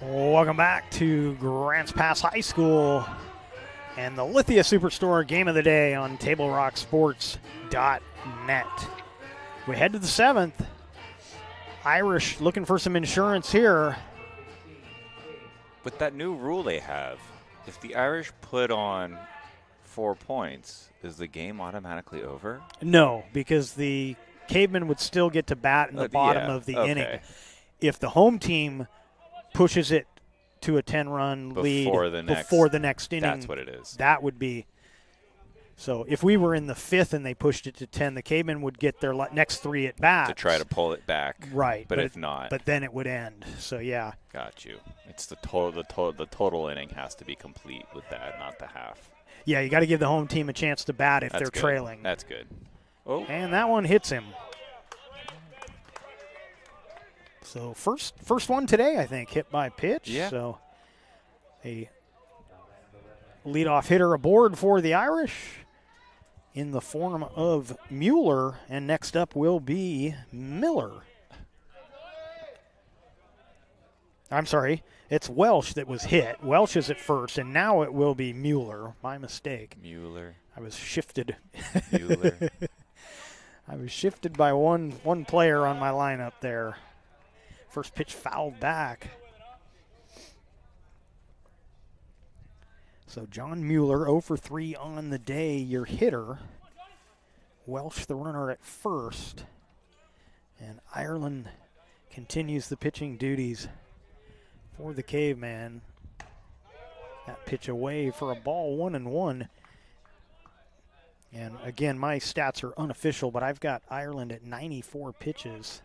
Welcome back to Grants Pass High School and the Lithia Superstore Game of the Day on TableRockSports.net. We head to the 7th. Irish looking for some insurance here. With that new rule they have, if the Irish put on 4 points, is the game automatically over? No, because the Caveman would still get to bat in the bottom of the inning. If the home team pushes it to a 10-run lead before the next inning. That's what it is. That would be. So if we were in the 5th and they pushed it to 10, the Cavemen would get their next 3 at bats to try to pull it back. Right, but if not, but then it would end. So yeah. Got you. It's the total inning has to be complete with that, not the half. Yeah, you got to give the home team a chance to bat if they're trailing. That's good. Oh, and that one hits him. So first one today, I think, hit by pitch. Yeah. So a leadoff hitter aboard for the Irish in the form of Mueller. And next up will be Miller. I'm sorry, it's Welsh that was hit. Welsh is at first, and now it will be Mueller. My mistake. Mueller. I was shifted. Mueller. I was shifted by one player on my lineup there. First pitch fouled back. So John Mueller, 0 for 3 on the day, your hitter. Welsh, the runner at first. And Ireland continues the pitching duties for the Caveman. That pitch away for a ball, 1-1. And again, my stats are unofficial, but I've got Ireland at 94 pitches.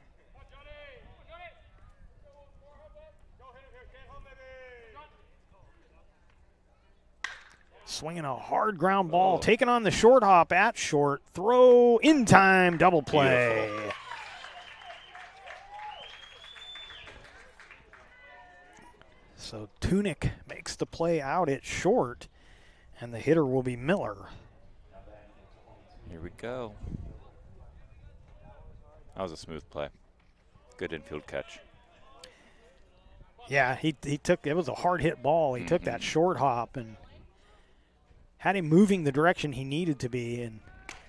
Swinging a hard ground ball, taking on the short hop at short. Throw in time, double play. Beautiful. So Tunick makes the play out at short, and the hitter will be Miller. Here we go. That was a smooth play. Good infield catch. Yeah, he took, it was a hard hit ball. He took that short hop and had him moving the direction he needed to be, and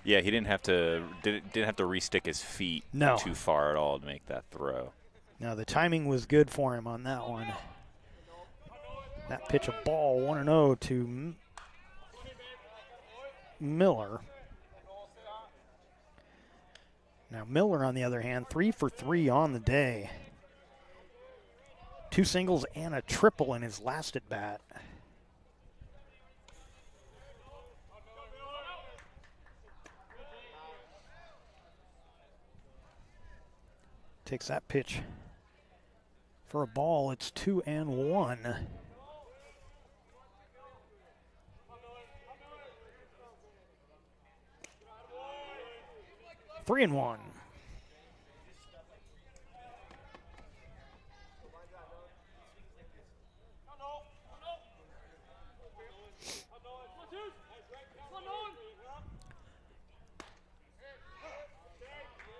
yeah, he didn't have to re-stick his feet too far at all to make that throw. No, the timing was good for him on that one. That pitch, a ball, 1-0 to Miller. Now Miller, on the other hand, 3 for 3 on the day. 2 singles and a triple in his last at bat. Takes that pitch for a ball. It's 2-1. Three and one.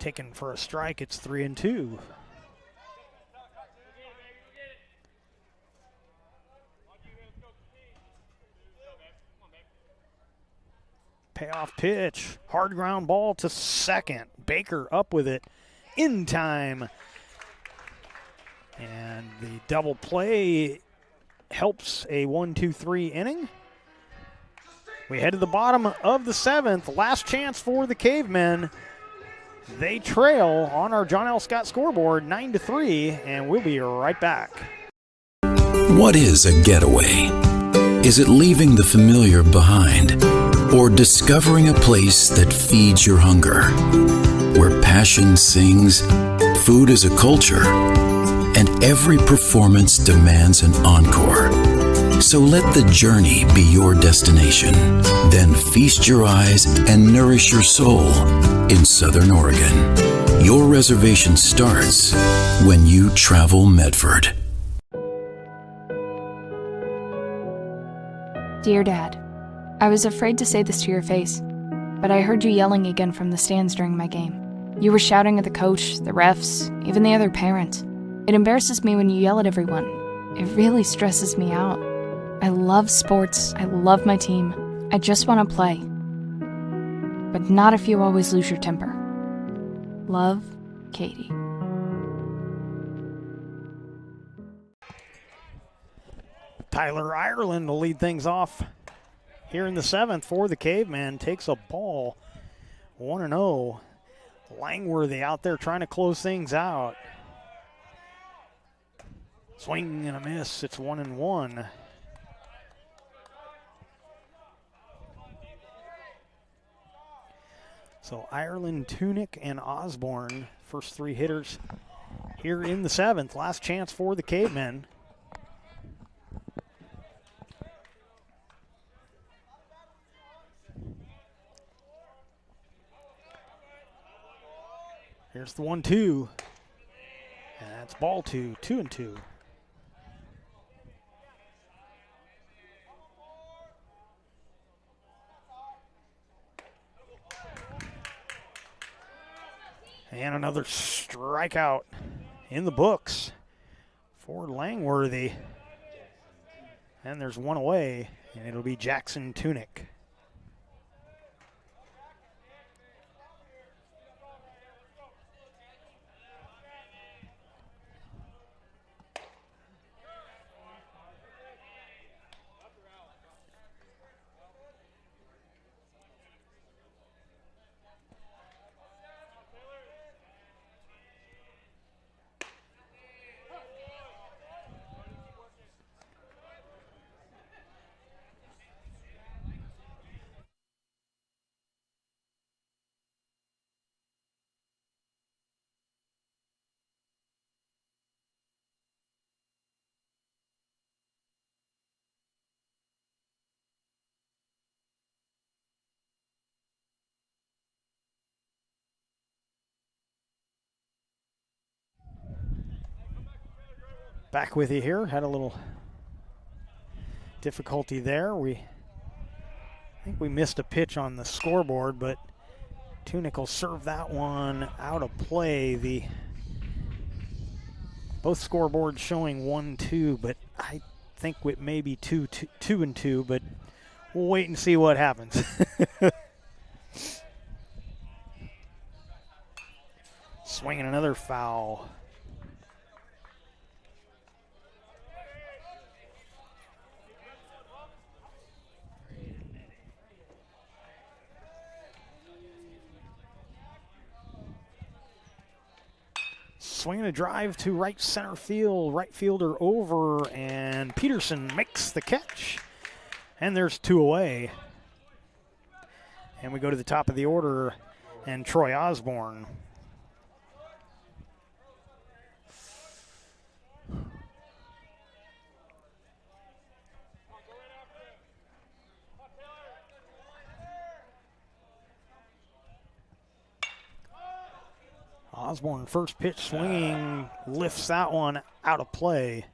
Taken for a strike, it's 3-2. Payoff pitch, hard ground ball to second. Baker up with it in time. And the double play helps a 1-2-3 inning. We head to the bottom of the 7th. Last chance for the Cavemen. They trail on our John L. Scott scoreboard 9-3, and we'll be right back. What is a getaway? Is it leaving the familiar behind? Or discovering a place that feeds your hunger? Where passion sings, food is a culture, and every performance demands an encore. So let the journey be your destination. Then feast your eyes and nourish your soul in Southern Oregon. Your reservation starts when you travel Medford. Dear Dad, I was afraid to say this to your face, but I heard you yelling again from the stands during my game. You were shouting at the coach, the refs, even the other parents. It embarrasses me when you yell at everyone. It really stresses me out. I love sports. I love my team. I just want to play. But not if you always lose your temper. Love, Katie. Tyler Ireland will lead things off here in the 7th for the Caveman. Takes a ball, 1-0. Langworthy out there trying to close things out. Swing and a miss. It's 1-1. So Ireland, Tunick, and Osborne, first 3 hitters here in the 7th. Last chance for the Cavemen. Here's the 1-2. And that's ball 2, 2-2. And another strikeout in the books for Langworthy. And there's one away, and it'll be Jackson Tunick. Back with you here. Had a little difficulty there. I think we missed a pitch on the scoreboard, but Tunick will serve that one out of play. Both scoreboards showing 1-2, but I think it may be 2-2, but we'll wait and see what happens. Swinging another foul. Swinging a drive to right center field, right fielder over, and Peterson makes the catch. And there's 2 away. And we go to the top of the order, and Troy Osborne. Osborne, first pitch swinging, lifts that one out of play.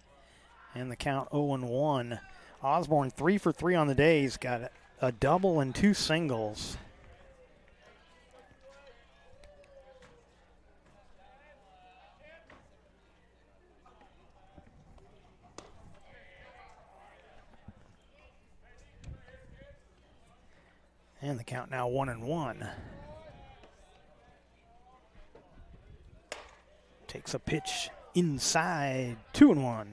And the count 0-1. Osborne 3 for 3 on the day. He's got a double and 2 singles. And the count now 1-1. Takes a pitch inside, 2-1.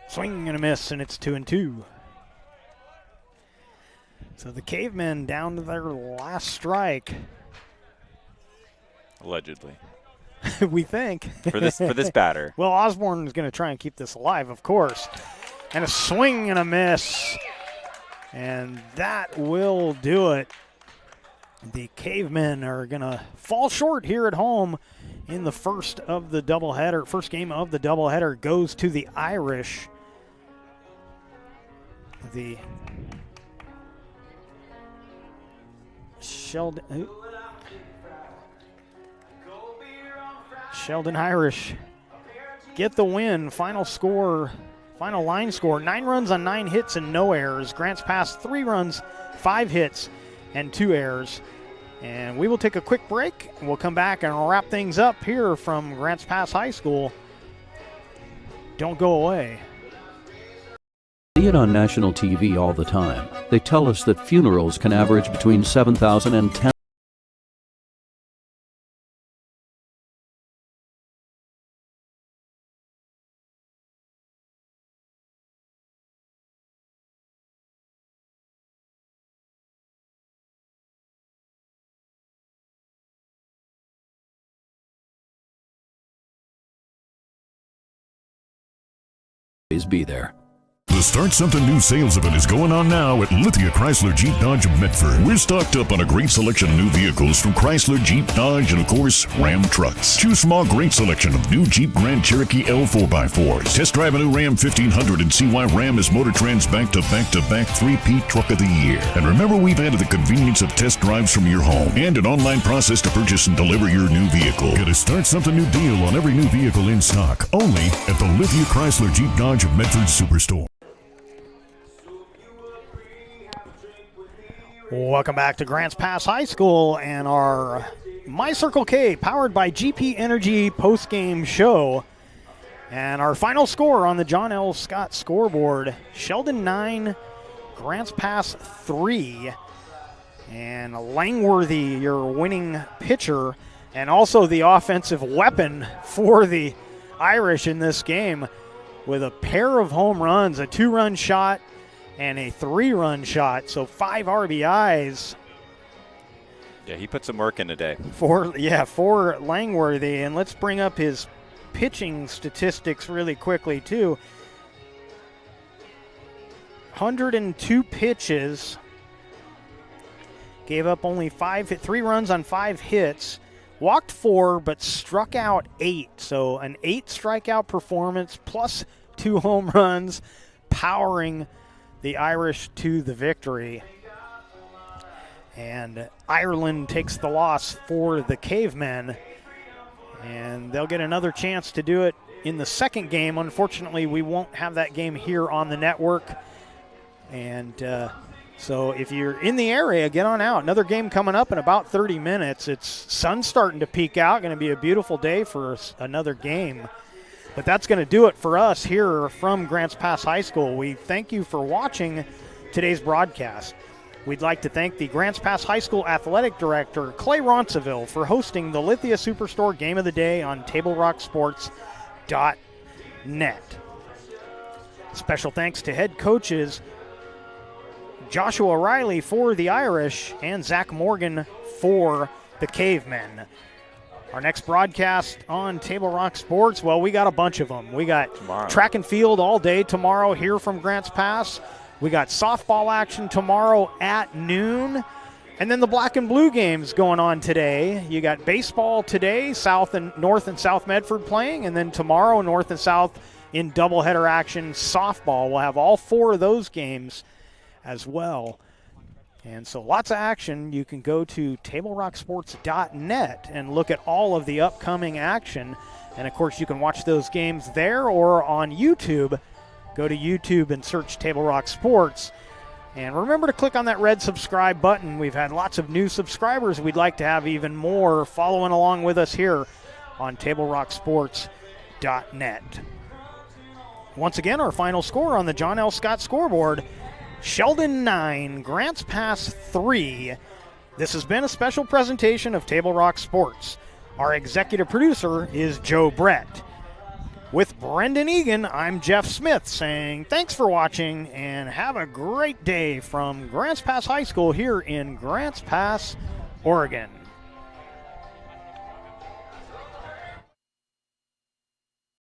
Swing and a miss, and it's 2-2. So the Cavemen down to their last strike. Allegedly. We think. For this batter. Well, Osborne is going to try and keep this alive, of course. And a swing and a miss. And that will do it. The Cavemen are going to fall short here at home in the first of the doubleheader. First game of the doubleheader goes to the Irish. The Sheldon Irish get the win. Final line score, 9 runs on 9 hits and no errors. Grants Pass 3 runs, 5 hits, and 2 errors. And we will take a quick break, and we'll come back and wrap things up here from Grants Pass High School. Don't go away. See it on national TV all the time. They tell us that funerals can average between 7,000 and 10,000. Be there. The Start Something New sales event is going on now at Lithia Chrysler Jeep Dodge of Medford. We're stocked up on a great selection of new vehicles from Chrysler, Jeep, Dodge, and of course, Ram trucks. Choose from our great selection of new Jeep Grand Cherokee L 4x4s. Test drive a new Ram 1500 and see why Ram is Motor Trend's back-to-back-to-back 3-peat Truck of the Year. And remember, we've added the convenience of test drives from your home and an online process to purchase and deliver your new vehicle. Get a Start Something New deal on every new vehicle in stock, only at the Lithia Chrysler Jeep Dodge of Medford Superstore. Welcome back to Grants Pass High School and our My Circle K powered by GP Energy post-game show. And our final score on the John L. Scott scoreboard, Sheldon 9, Grants Pass 3. And Langworthy, your winning pitcher, and also the offensive weapon for the Irish in this game with a pair of home runs, a 2-run shot and a 3-run shot, so 5 RBIs. Yeah, he put some work in today. For Langworthy, and let's bring up his pitching statistics really quickly too. 102 pitches, gave up only 3 runs on 5 hits, walked 4 but struck out 8, so an 8 strikeout performance plus 2 home runs, powering the Irish to the victory. And Ireland takes the loss for the Cavemen. And they'll get another chance to do it in the second game. Unfortunately, we won't have that game here on the network. And so if you're in the area, get on out. Another game coming up in about 30 minutes. It's sun starting to peek out. Going to be a beautiful day for another game. But that's going to do it for us here from Grants Pass High School. We thank you for watching today's broadcast. We'd like to thank the Grants Pass High School Athletic Director, Clay Ronceville, for hosting the Lithia Superstore Game of the Day on TableRockSports.net. Special thanks to head coaches Joshua Riley for the Irish and Zach Morgan for the Cavemen. Our next broadcast on Table Rock Sports, well, we got a bunch of them. We got track and field all day tomorrow here from Grants Pass. We got softball action tomorrow at noon. And then the black and blue games going on today. You got baseball today, North and South Medford playing. And then tomorrow, North and South in doubleheader action softball. We'll have all 4 of those games as well. And so lots of action. You can go to TableRockSports.net and look at all of the upcoming action. And, of course, you can watch those games there or on YouTube. Go to YouTube and search Table Rock Sports. And remember to click on that red subscribe button. We've had lots of new subscribers. We'd like to have even more following along with us here on TableRockSports.net. Once again, our final score on the John L. Scott scoreboard, Sheldon 9, Grants Pass 3. This has been a special presentation of Table Rock Sports. Our executive producer is Joe Brett. With Brendan Egan, I'm Jeff Smith saying thanks for watching and have a great day from Grants Pass High School here in Grants Pass, Oregon.